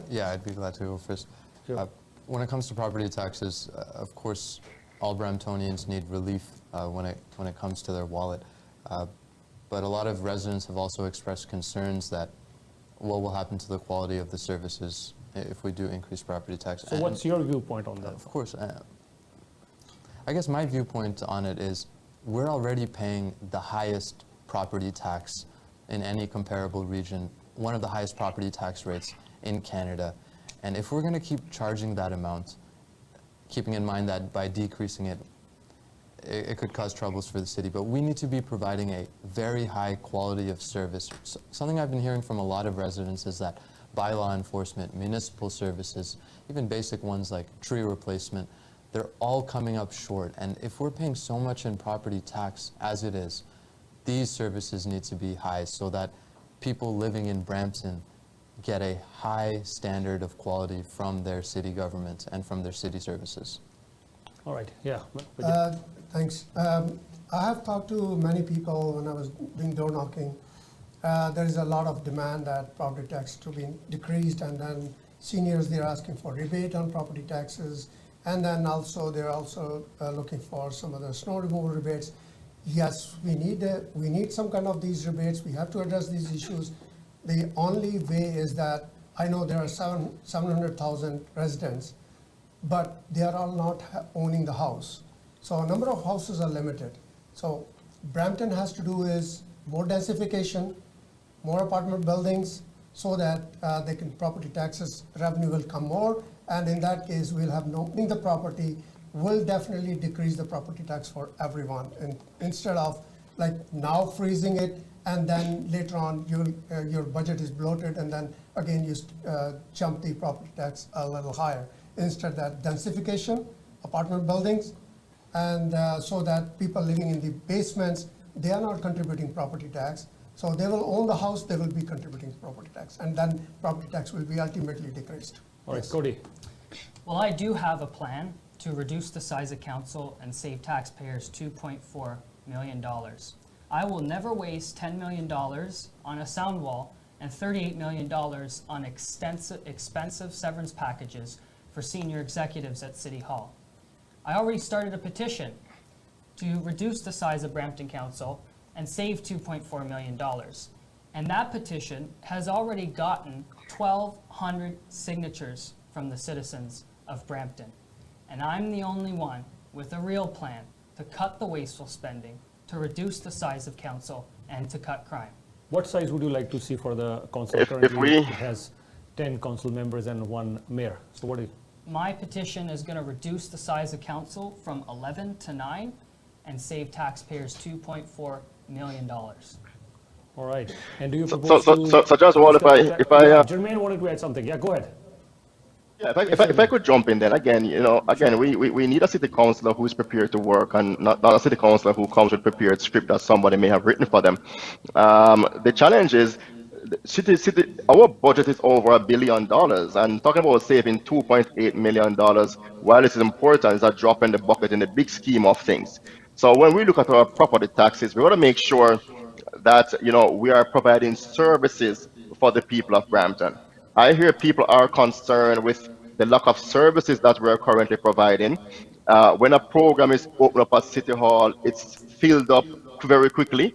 Yeah, I'd be glad to go first. Sure. When it comes to property taxes, of course, all Bramptonians need relief when it comes to their wallet. But a lot of residents have also expressed concerns that what will happen to the quality of the services if we do increase property taxes. So what's your viewpoint on that? Of course. I guess my viewpoint on it is we're already paying the highest property tax in any comparable region, one of the highest property tax rates in Canada. And if we're going to keep charging that amount, keeping in mind that by decreasing it, it could cause troubles for the city, but we need to be providing a very high quality of service. Something I've been hearing from a lot of residents is that bylaw enforcement, municipal services, even basic ones like tree replacement, they're all coming up short. And if we're paying so much in property tax as it is, these services need to be high so that people living in Brampton get a high standard of quality from their city government and from their city services. All right, yeah. Thanks. I have talked to many people when I was doing door knocking. There is a lot of demand that property tax to be decreased, and then seniors, they're asking for rebate on property taxes, and then also they're also looking for some of the snow removal rebates. Yes, we need some kind of these rebates. We have to address these issues. The only way is that I know there are 700,000 residents, but they are all not owning the house. So a number of houses are limited. So Brampton has to do is more densification, more apartment buildings, so that they can property taxes revenue will come more, and in that case we'll have no owning the property will definitely decrease the property tax for everyone. And instead of like now freezing it, and then later on your budget is bloated, and then again you jump the property tax a little higher. Instead, that densification, apartment buildings, and so that people living in the basements, they are not contributing property tax. So they will own the house, they will be contributing property tax, and then property tax will be ultimately decreased. All right, Cody. Well, I do have a plan to reduce the size of council and save taxpayers $2.4 million. I will never waste $10 million on a sound wall and $38 million on expensive severance packages for senior executives at City Hall. I already started a petition to reduce the size of Brampton Council and save $2.4 million. And that petition has already gotten 1,200 signatures from the citizens of Brampton. And I'm the only one with a real plan to cut the wasteful spending, to reduce the size of council, and to cut crime. What size would you like to see for the council? Currently, it has 10 council members and 1 mayor. So what do you? My petition is going to reduce the size of council from 11 to 9 and save taxpayers $2.4 million. All right. And do you propose so just what if I Jermaine wanted to add something. Yeah, go ahead. Yeah, if I could jump in then, again, we need a city councillor who is prepared to work, and not a city councillor who comes with prepared script that somebody may have written for them. The challenge is, our budget is over $1 billion, and talking about saving $2.8 million, while it is important, it's a drop in the bucket in the big scheme of things. So when we look at our property taxes, we want to make sure that we are providing services for the people of Brampton. I hear people are concerned with the lack of services that we're currently providing. When a program is opened up at City Hall, it's filled up very quickly.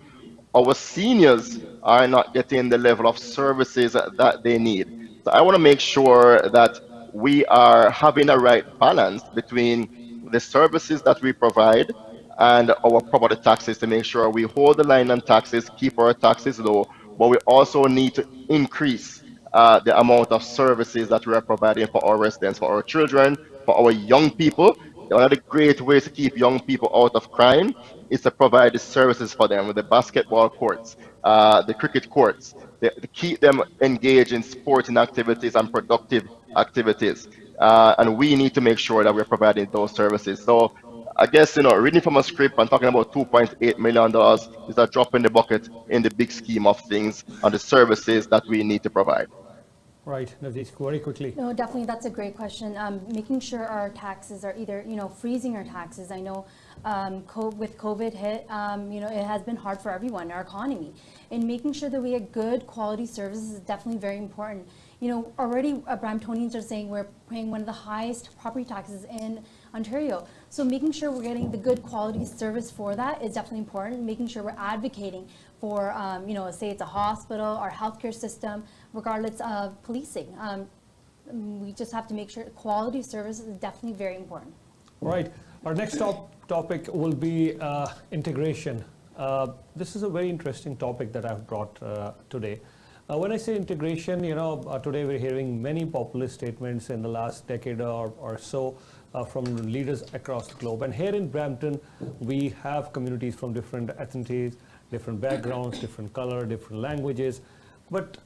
our seniors are not getting the level of services that they need. So I want to make sure that we are having a right balance between the services that we provide and our property taxes to make sure we hold the line on taxes, keep our taxes low, but we also need to increase the amount of services that we are providing for our residents, for our children, for our young people. One of the great ways to keep young people out of crime is to provide the services for them with the basketball courts, the cricket courts, to keep them engaged in sporting activities and productive activities. And we need to make sure that we're providing those services. So I guess, reading from a script and talking about $2.8 million is a drop in the bucket in the big scheme of things and the services that we need to provide. Right, Navdeep, very quickly. No, definitely, that's a great question. Making sure our taxes are either, freezing our taxes. I know with COVID hit, it has been hard for everyone, our economy. And making sure that we get good quality services is definitely very important. Already Bramptonians are saying we're paying one of the highest property taxes in Ontario. So making sure we're getting the good quality service for that is definitely important. Making sure we're advocating for, say it's a hospital, our healthcare system, regardless of policing. We just have to make sure quality service is definitely very important. Right. Our next topic will be integration. This is a very interesting topic that I've brought today. When I say integration, today we're hearing many populist statements in the last decade or so from leaders across the globe. And here in Brampton, we have communities from different ethnicities, different backgrounds, different color, different languages. But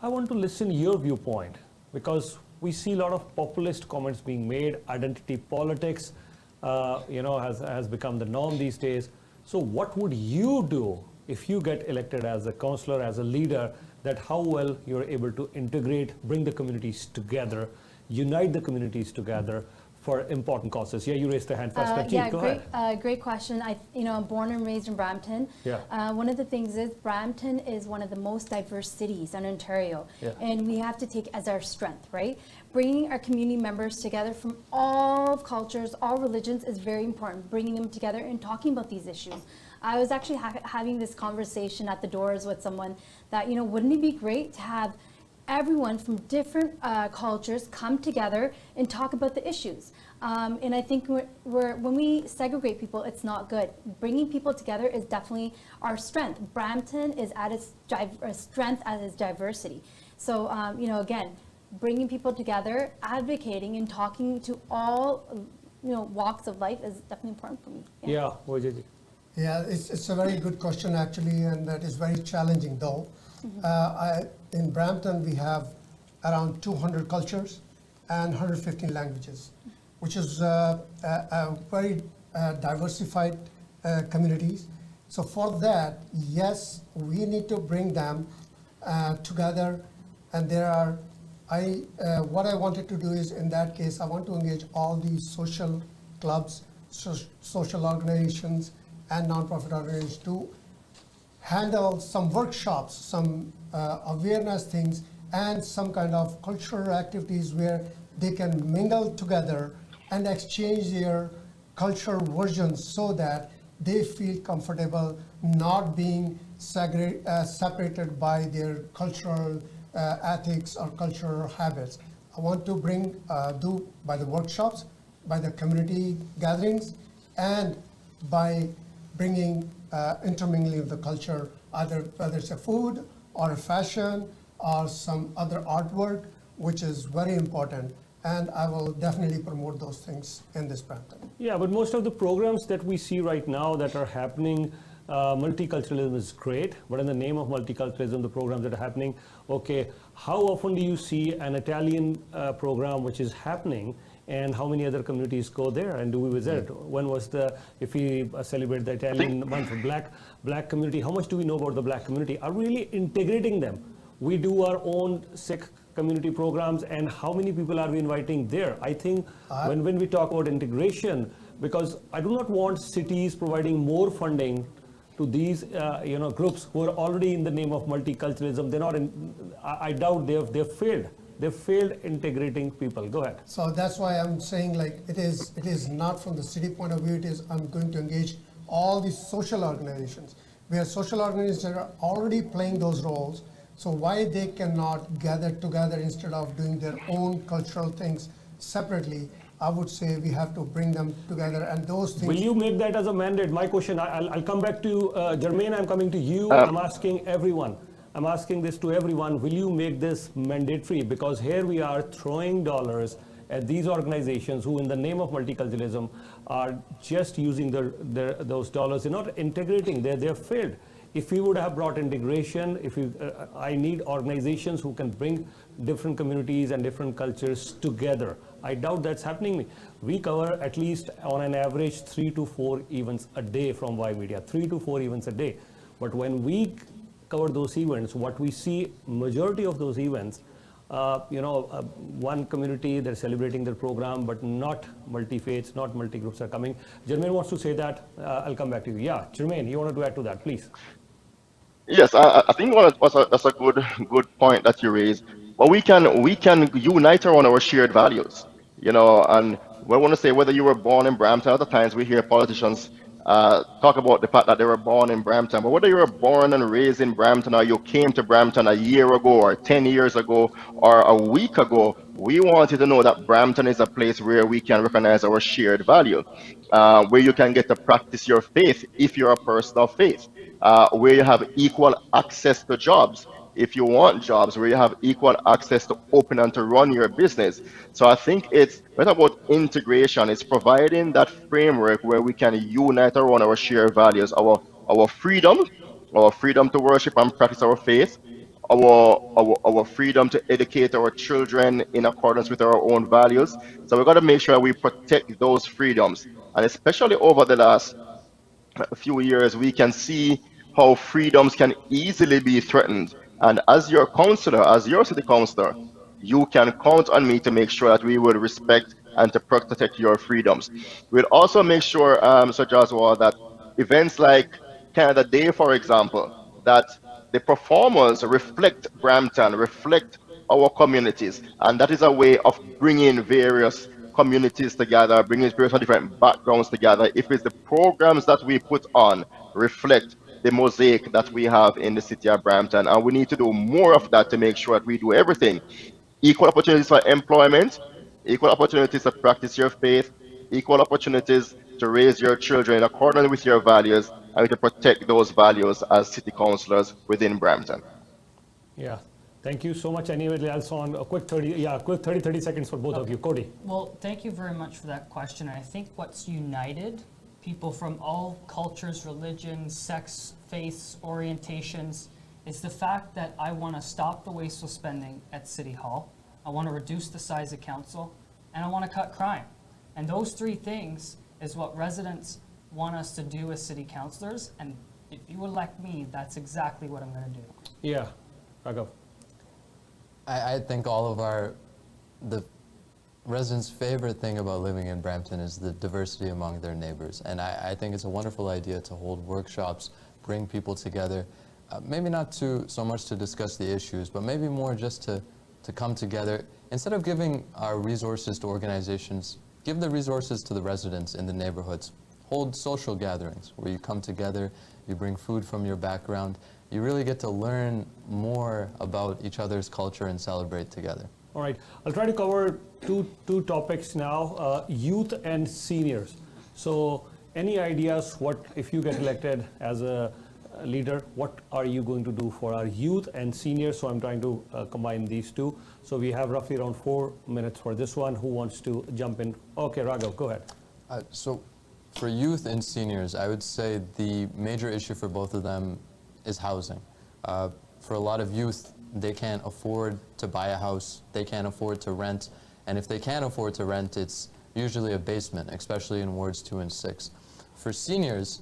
I want to listen to your viewpoint, because we see a lot of populist comments being made. Identity politics, has become the norm these days. So what would you do if you get elected as a councillor, as a leader, that how well you're able to integrate, bring the communities together, unite the communities together for important causes? Yeah, you raised the hand first. Yeah, great question. I'm born and raised in Brampton. Yeah. One of the things is Brampton is one of the most diverse cities in Ontario, and we have to take as our strength, right? Bringing our community members together from all cultures, all religions is very important. Bringing them together and talking about these issues. I was actually having this conversation at the doors with someone that, wouldn't it be great to have everyone from different cultures come together and talk about the issues. And I think when we segregate people, it's not good. Bringing people together is definitely our strength. Brampton is at its strength as its diversity. So, again, bringing people together, advocating and talking to all, walks of life is definitely important for me. Yeah, Yeah, it's a very good question actually, and that is very challenging though. In Brampton, we have around 200 cultures and 115 languages, which is a very diversified communities. So for that, yes, we need to bring them together. And what I wanted to do is, in that case, I want to engage all these social clubs, social organizations, and nonprofit organizations to handle some workshops, some awareness things, and some kind of cultural activities where they can mingle together and exchange their cultural versions so that they feel comfortable not being separated by their cultural ethics or cultural habits. I want to do by the workshops, by the community gatherings, and by bringing intermingling of the culture, whether it's a food or a fashion or some other artwork, which is very important. And I will definitely promote those things in this Brampton. Yeah, but most of the programs that we see right now that are happening, multiculturalism is great, but in the name of multiculturalism, the programs that are happening, okay, how often do you see an Italian program which is happening, and how many other communities go there and do we visit? When was if we celebrate the Italian month of black community, how much do we know about the black community? Are we really integrating them? We do our own Sikh community programs, and how many people are we inviting there? I think when we talk about integration, because I do not want cities providing more funding to these groups who are already in the name of multiculturalism. They're not I doubt they've failed. They've failed integrating people. Go ahead. So that's why I'm saying, like, it is not from the city point of view. It is, I'm going to engage all these social organizations, where social organizations are already playing those roles. So why they cannot gather together instead of doing their own cultural things separately? I would say we have to bring them together, and those things. Will you make that as a mandate? My question, I'll come back to you. Jermaine, I'm coming to you. I'm asking everyone. I'm asking this to everyone. Will you make this mandatory? Because here we are throwing dollars at these organizations who, in the name of multiculturalism, are just using those dollars. They're not integrating. They're failed. If we would have brought integration, I need organizations who can bring different communities and different cultures together. I doubt that's happening. We cover at least on an average 3 to 4 events a day from Y Media, 3 to 4 events a day. But when we cover those events, what we see, majority of those events, one community, they're celebrating their program, but not multi-faiths, not multi-groups are coming. Jermaine wants to say that. I'll come back to you. Yeah, Jermaine, you wanted to add to that, please. Yes, I think that's a good point that you raised. Well, we can unite around our shared values, and we want to say whether you were born in Brampton. Other times we hear politicians talk about the fact that they were born in Brampton, but whether you were born and raised in Brampton or you came to Brampton a year ago or 10 years ago or a week ago, we want you to know that Brampton is a place where we can recognize our shared value, where you can get to practice your faith if you're a person of faith, where you have equal access to jobs if you want jobs, where you have equal access to open and to run your business. So I think it's not about integration, it's providing that framework where we can unite around our shared values, our freedom to worship and practice our faith, our freedom to educate our children in accordance with our own values. So we've got to make sure we protect those freedoms. And especially over the last few years, we can see how freedoms can easily be threatened. And as your counselor, as your city councillor, you can count on me to make sure that we will respect and to protect your freedoms. We'll also make sure, Sir Joshua, that events like Canada Day, for example, that the performers reflect Brampton, reflect our communities. And that is a way of bringing various communities together, bringing various different backgrounds together. If it's the programs that we put on reflect the mosaic that we have in the city of Brampton, and we need to do more of that to make sure that we do everything. Equal opportunities for employment, equal opportunities to practice your faith, equal opportunities to raise your children in accordance with your values, and to protect those values as city councillors within Brampton. Yeah, thank you so much. Anyway, also on a quick 30 seconds for both of you. Cody. Well, thank you very much for that question. I think what's united people from all cultures, religions, sects, faiths, orientations, is the fact that I want to stop the wasteful spending at City Hall, I want to reduce the size of council, and I want to cut crime. And those three things is what residents want us to do as city councillors, and if you elect me, that's exactly what I'm going to do. Yeah, Raghav. I think all of the residents' favorite thing about living in Brampton is the diversity among their neighbors. And I think it's a wonderful idea to hold workshops, bring people together, maybe not so much to discuss the issues, but maybe more just to come together. Instead of giving our resources to organizations, give the resources to the residents in the neighborhoods. Hold social gatherings where you come together, you bring food from your background, you really get to learn more about each other's culture and celebrate together. All right, I'll try to cover two topics now, youth and seniors. So any ideas what, if you get elected as a leader, what are you going to do for our youth and seniors? So I'm trying to combine these two. So we have roughly around 4 minutes for this one. Who wants to jump in? Okay, Raghav, go ahead. So for youth and seniors, I would say the major issue for both of them is housing. For a lot of youth, they can't afford to buy a house, they can't afford to rent, and if they can't afford to rent, it's usually a basement, especially in wards 2 and 6. For seniors,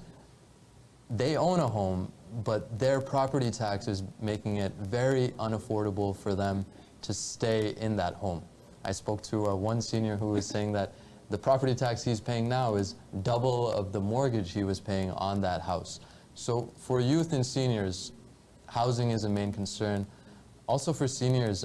they own a home, but their property tax is making it very unaffordable for them to stay in that home. I spoke to one senior who was saying that the property tax he's paying now is double of the mortgage he was paying on that house. So for youth and seniors, housing is a main concern. Also for seniors,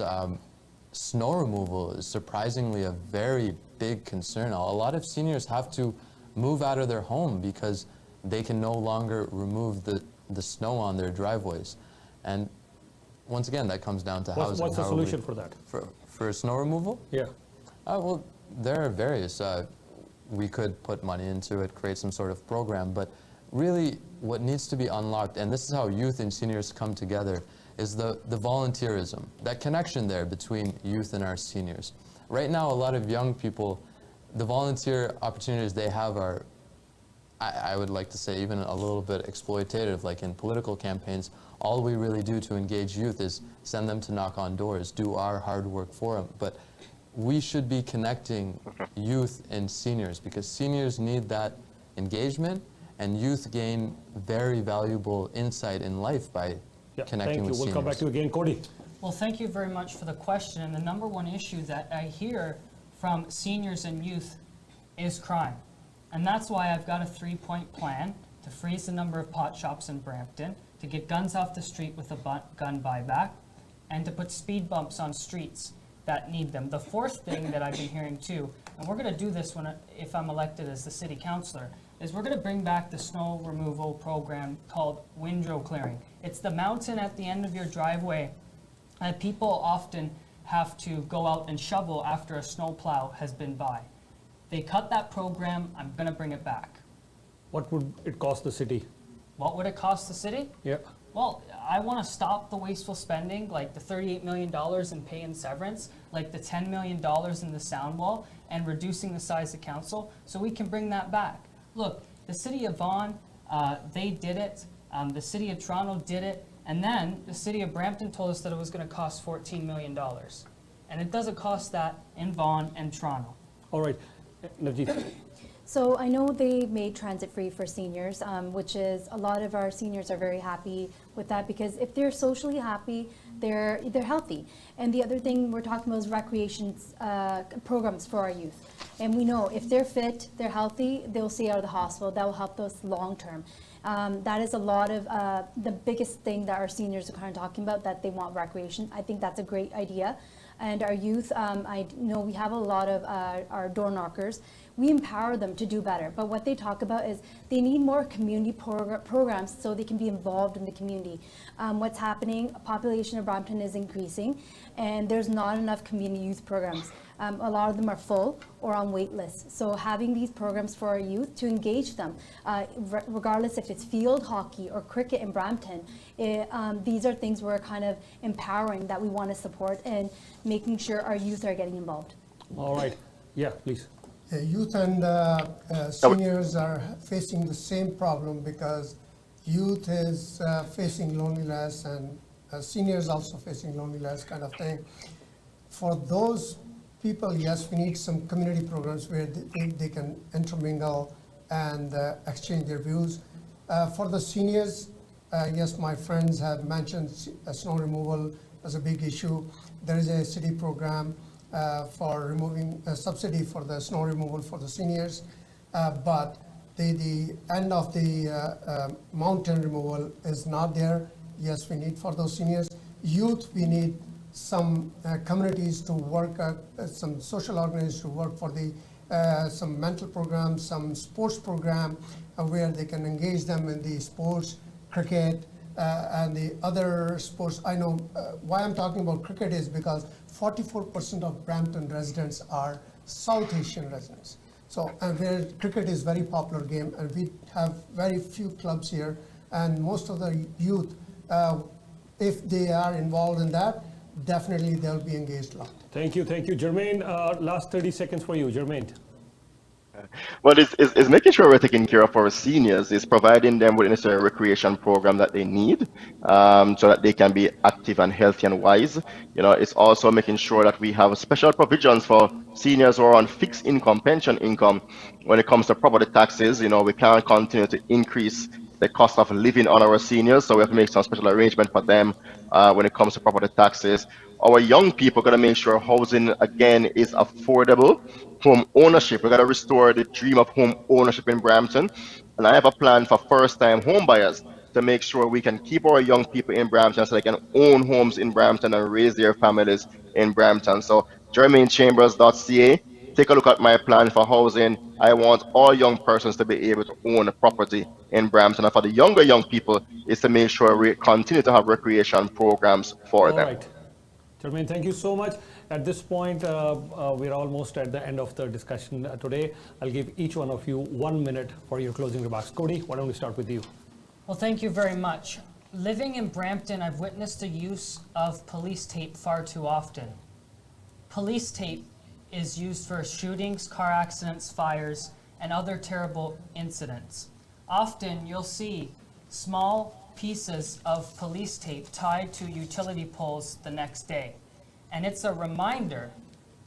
snow removal is surprisingly a very big concern. A lot of seniors have to move out of their home because they can no longer remove the the snow on their driveways. And once again, that comes down to housing. What's the solution for that? For snow removal? Yeah. Well, there are various. We could put money into it, create some sort of program, but really what needs to be unlocked, and this is how youth and seniors come together, is the volunteerism, that connection there between youth and our seniors. Right now, a lot of young people, the volunteer opportunities they have are, I would like to say, even a little bit exploitative, like in political campaigns. All we really do to engage youth is send them to knock on doors, do our hard work for them. But we should be connecting youth and seniors, because seniors need that engagement, and youth gain very valuable insight in life by connecting with seniors. We'll come back to you again, Cody. Well, thank you very much for the question. And the number one issue that I hear from seniors and youth is crime. And that's why I've got a 3-point plan to freeze the number of pot shops in Brampton, to get guns off the street with a gun buyback, and to put speed bumps on streets that need them. The fourth thing that I've been hearing too, and we're going to do this if I'm elected as the city councillor, is we're going to bring back the snow removal program called windrow clearing. It's the mountain at the end of your driveway that people often have to go out and shovel after a snowplow has been by. They cut that program. I'm going to bring it back. What would it cost the city? What would it cost the city? Yeah. Well, I want to stop the wasteful spending, like the $38 million in pay and severance, like the $10 million in the sound wall, and reducing the size of council, so we can bring that back. Look, the city of Vaughan, they did it. The city of Toronto did it. And then the city of Brampton told us that it was going to cost $14 million. And it doesn't cost that in Vaughan and Toronto. All right. Navjeet. So I know they made transit free for seniors, which is a lot of our seniors are very happy with that, because if they're socially happy, they're healthy. And the other thing we're talking about is recreation programs for our youth. And we know if they're fit, they're healthy, they'll stay out of the hospital. That will help us long term. That is a lot of the biggest thing that our seniors are kind of talking about, that they want recreation. I think that's a great idea. And our youth, I know we have a lot of our door knockers. We empower them to do better. But what they talk about is they need more community programs so they can be involved in the community. What's happening, population of Brampton is increasing, and there's not enough community youth programs. A lot of them are full or on wait lists. So having these programs for our youth to engage them, regardless if it's field hockey or cricket in Brampton, these are things we're kind of empowering that we want to support and making sure our youth are getting involved. All right. Yeah, please. Youth and seniors are facing the same problem, because youth is facing loneliness, and seniors also facing loneliness kind of thing. For those people, yes, we need some community programs where they can intermingle and exchange their views. For the seniors, yes, my friends have mentioned snow removal as a big issue. There is a city program for removing a subsidy for the snow removal for the seniors, but the end of the mountain removal is not there. Yes, we need for those seniors. Youth, we need some communities to work, some social organizations to work for the some mental programs, some sports program where they can engage them in the sports, cricket, and the other sports. I know why I'm talking about cricket is because 44% of Brampton residents are South Asian residents. So, and where cricket is very popular game, and we have very few clubs here, and most of the youth, if they are involved in that, definitely they'll be engaged a lot. Thank you, Jermaine. Last 30 seconds for you, Jermaine. Well, it's making sure we're taking care of our seniors, is providing them with the necessary recreation program that they need, so that they can be active and healthy and wise. You know, it's also making sure that we have special provisions for seniors who are on fixed income, pension income. When it comes to property taxes, you know, we can't continue to increase the cost of living on our seniors, so we have to make some special arrangement for them when it comes to property taxes. Our young people got to make sure housing, again, is affordable. Home ownership, we got to restore the dream of home ownership in Brampton. And I have a plan for first-time home buyers to make sure we can keep our young people in Brampton so they can own homes in Brampton and raise their families in Brampton. So GermainChambers.ca, take a look at my plan for housing. I want all young persons to be able to own a property in Brampton. And for the younger young people, is to make sure we continue to have recreation programs for All them. right. Jermaine, thank you so much. At this point, we're almost at the end of the discussion today. I'll give each one of you 1 minute for your closing remarks. Cody, why don't we start with you? Well, thank you very much. Living in Brampton, I've witnessed the use of police tape far too often. Police tape is used for shootings, car accidents, fires, and other terrible incidents. Often you'll see small pieces of police tape tied to utility poles the next day. And it's a reminder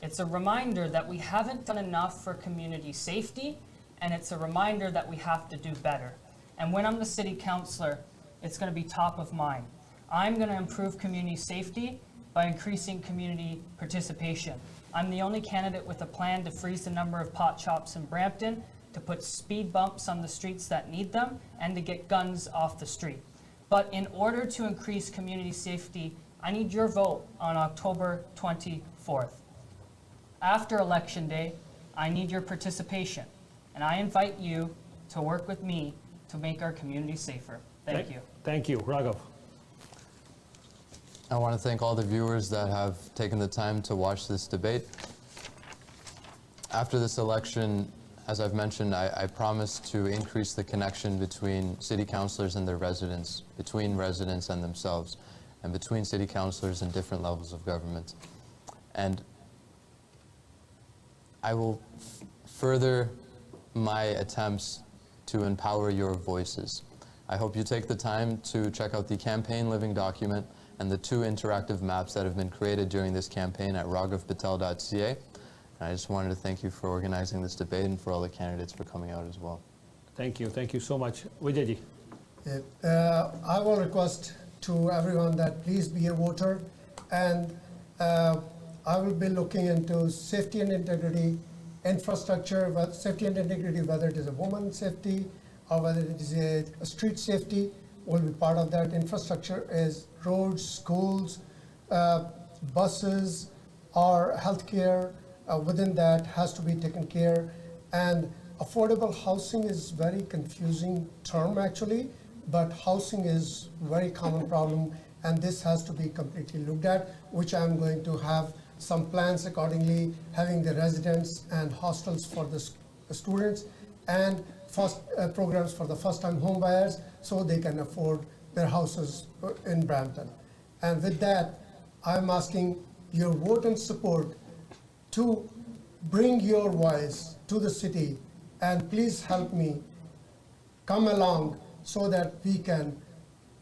that we haven't done enough for community safety, and it's a reminder that we have to do better. And when I'm the city councillor, it's going to be top of mind. I'm going to improve community safety by increasing community participation. I'm the only candidate with a plan to freeze the number of pot shops in Brampton, to put speed bumps on the streets that need them, and to get guns off the street. But in order to increase community safety, I need your vote on October 24th. After Election Day, I need your participation, and I invite you to work with me to make our community safer. Thank you. Thank you. Raghav. I want to thank all the viewers that have taken the time to watch this debate. After this election, as I've mentioned, I promise to increase the connection between city councillors and their residents, between residents and themselves, and between city councillors and different levels of government. And I will further my attempts to empower your voices. I hope you take the time to check out the campaign living document and the 2 interactive maps that have been created during this campaign at raghavpatel.ca. And I just wanted to thank you for organizing this debate and for all the candidates for coming out as well. Thank you. Thank you so much. Vijayji. I will request to everyone that please be a voter, and I will be looking into safety and integrity, infrastructure, safety and integrity, whether it is a woman's safety or whether it is a street safety, will be part of that. Infrastructure is roads, schools, buses, or healthcare. Within that has to be taken care. And affordable housing is very confusing term actually, but housing is very common problem, and this has to be completely looked at, which I'm going to have some plans accordingly, having the residents and hostels for the students, and programs for the first-time home buyers so they can afford their houses in Brampton. And with that, I'm asking your vote and support to bring your voice to the city, and please help me come along so that we can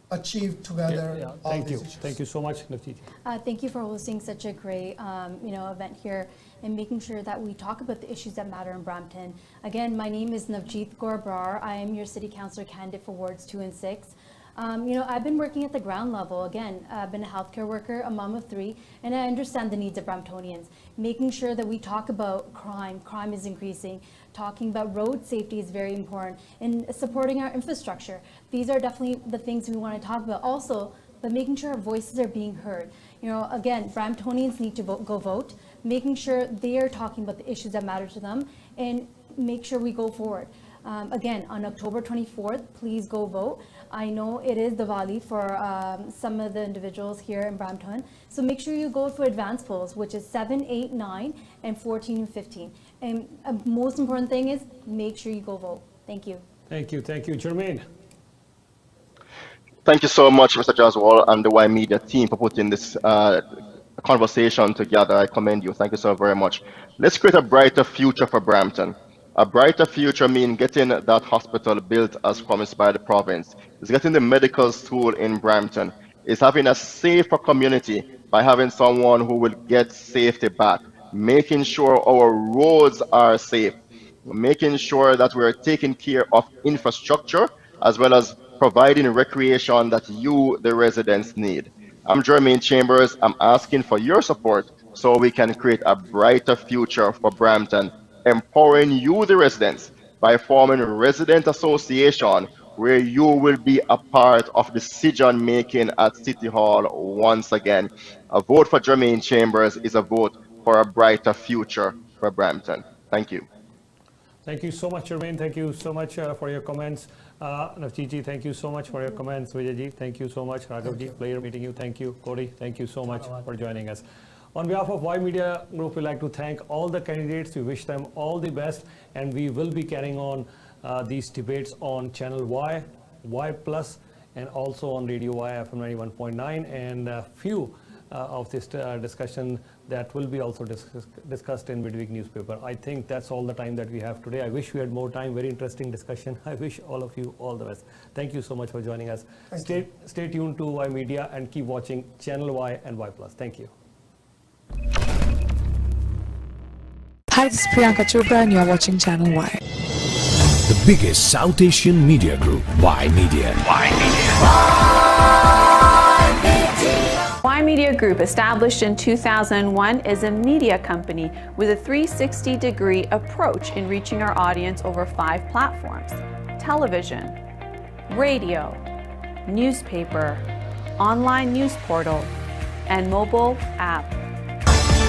achieve together all Thank these you. issues. Thank you so much, Navjeet. Thank you for hosting such a great event here and making sure that we talk about the issues that matter in Brampton. Again, my name is Navjeet Gorbrar. I am your city councillor candidate for wards 2 and 6. I've been working at the ground level. Again, I've been a healthcare worker, a mom of 3, and I understand the needs of Bramptonians. Making sure that we talk about crime is increasing. Talking about road safety is very important, and supporting our infrastructure. These are definitely the things we want to talk about. Also, but making sure our voices are being heard. Again, Bramptonians need to go vote, making sure they are talking about the issues that matter to them, and make sure we go forward. Again, on October 24th, please go vote. I know it is Diwali for some of the individuals here in Brampton, so make sure you go for advanced polls, which is 7, 8, 9, and 14 and 15. And most important thing is make sure you go vote. Thank you. Thank you. Thank you. Jermaine. Thank you so much, Mr. Jaswal and the Y Media team for putting this conversation together. I commend you. Thank you so very much. Let's create a brighter future for Brampton. A brighter future means getting that hospital built as promised by the province. It's getting the medical school in Brampton. It's having a safer community by having someone who will get safety back. Making sure our roads are safe. Making sure that we're taking care of infrastructure as well as providing recreation that you, the residents, need. I'm Jermaine Chambers. I'm asking for your support so we can create a brighter future for Brampton, empowering you, the residents, by forming a resident association where you will be a part of decision making at City Hall once again. A vote for Jermaine Chambers is a vote for a brighter future for Brampton. Thank you. Thank you so much, Jermaine. Thank you so much for your comments. Navjeet, thank you so much for your comments. Vijayji, thank you so much. Raghavji, pleasure meeting you. Thank you. Cody, thank you so much for joining us. On behalf of Y Media Group, we'd like to thank all the candidates. We wish them all the best, and we will be carrying on these debates on Channel Y, Y+, and also on Radio Y FM 91.9, and a few of this discussion that will be also discussed in MIDWEEK Newspaper. I think that's all the time that we have today. I wish we had more time. Very interesting discussion. I wish all of you all the best. Thank you so much for joining us. Stay tuned to Y Media and keep watching Channel Y and Y+. Thank you. Hi, this is Priyanka Chopra and you're watching Channel Y. The biggest South Asian media group, Y Media. Y Media Group, established in 2001, is a media company with a 360-degree approach in reaching our audience over 5 platforms: television, radio, newspaper, online news portal, and mobile app.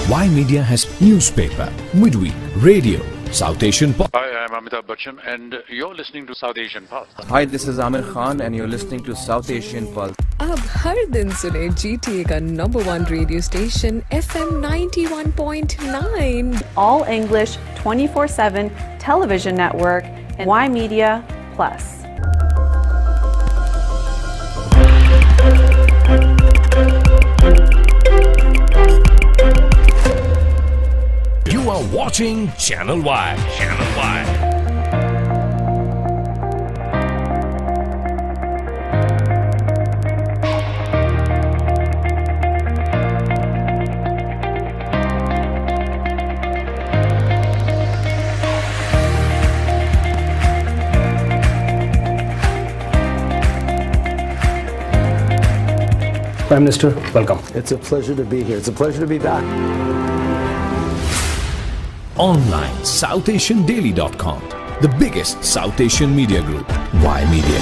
Y Media has newspaper, midweek, radio, South Asian Pulse. Hi, I'm Amitabh Bachchan, and you're listening to South Asian Pulse. Hi, this is Amir Khan, and you're listening to South Asian Pulse. अब हर दिन सुने GTA का #1 radio station FM 91.9. All English 24/7 television network and Y Media Plus. You are watching Channel Y. Channel Y. Prime Minister, welcome. It's a pleasure to be here. It's a pleasure to be back. Online, SouthAsianDaily.com, the biggest South Asian media group, Y Media.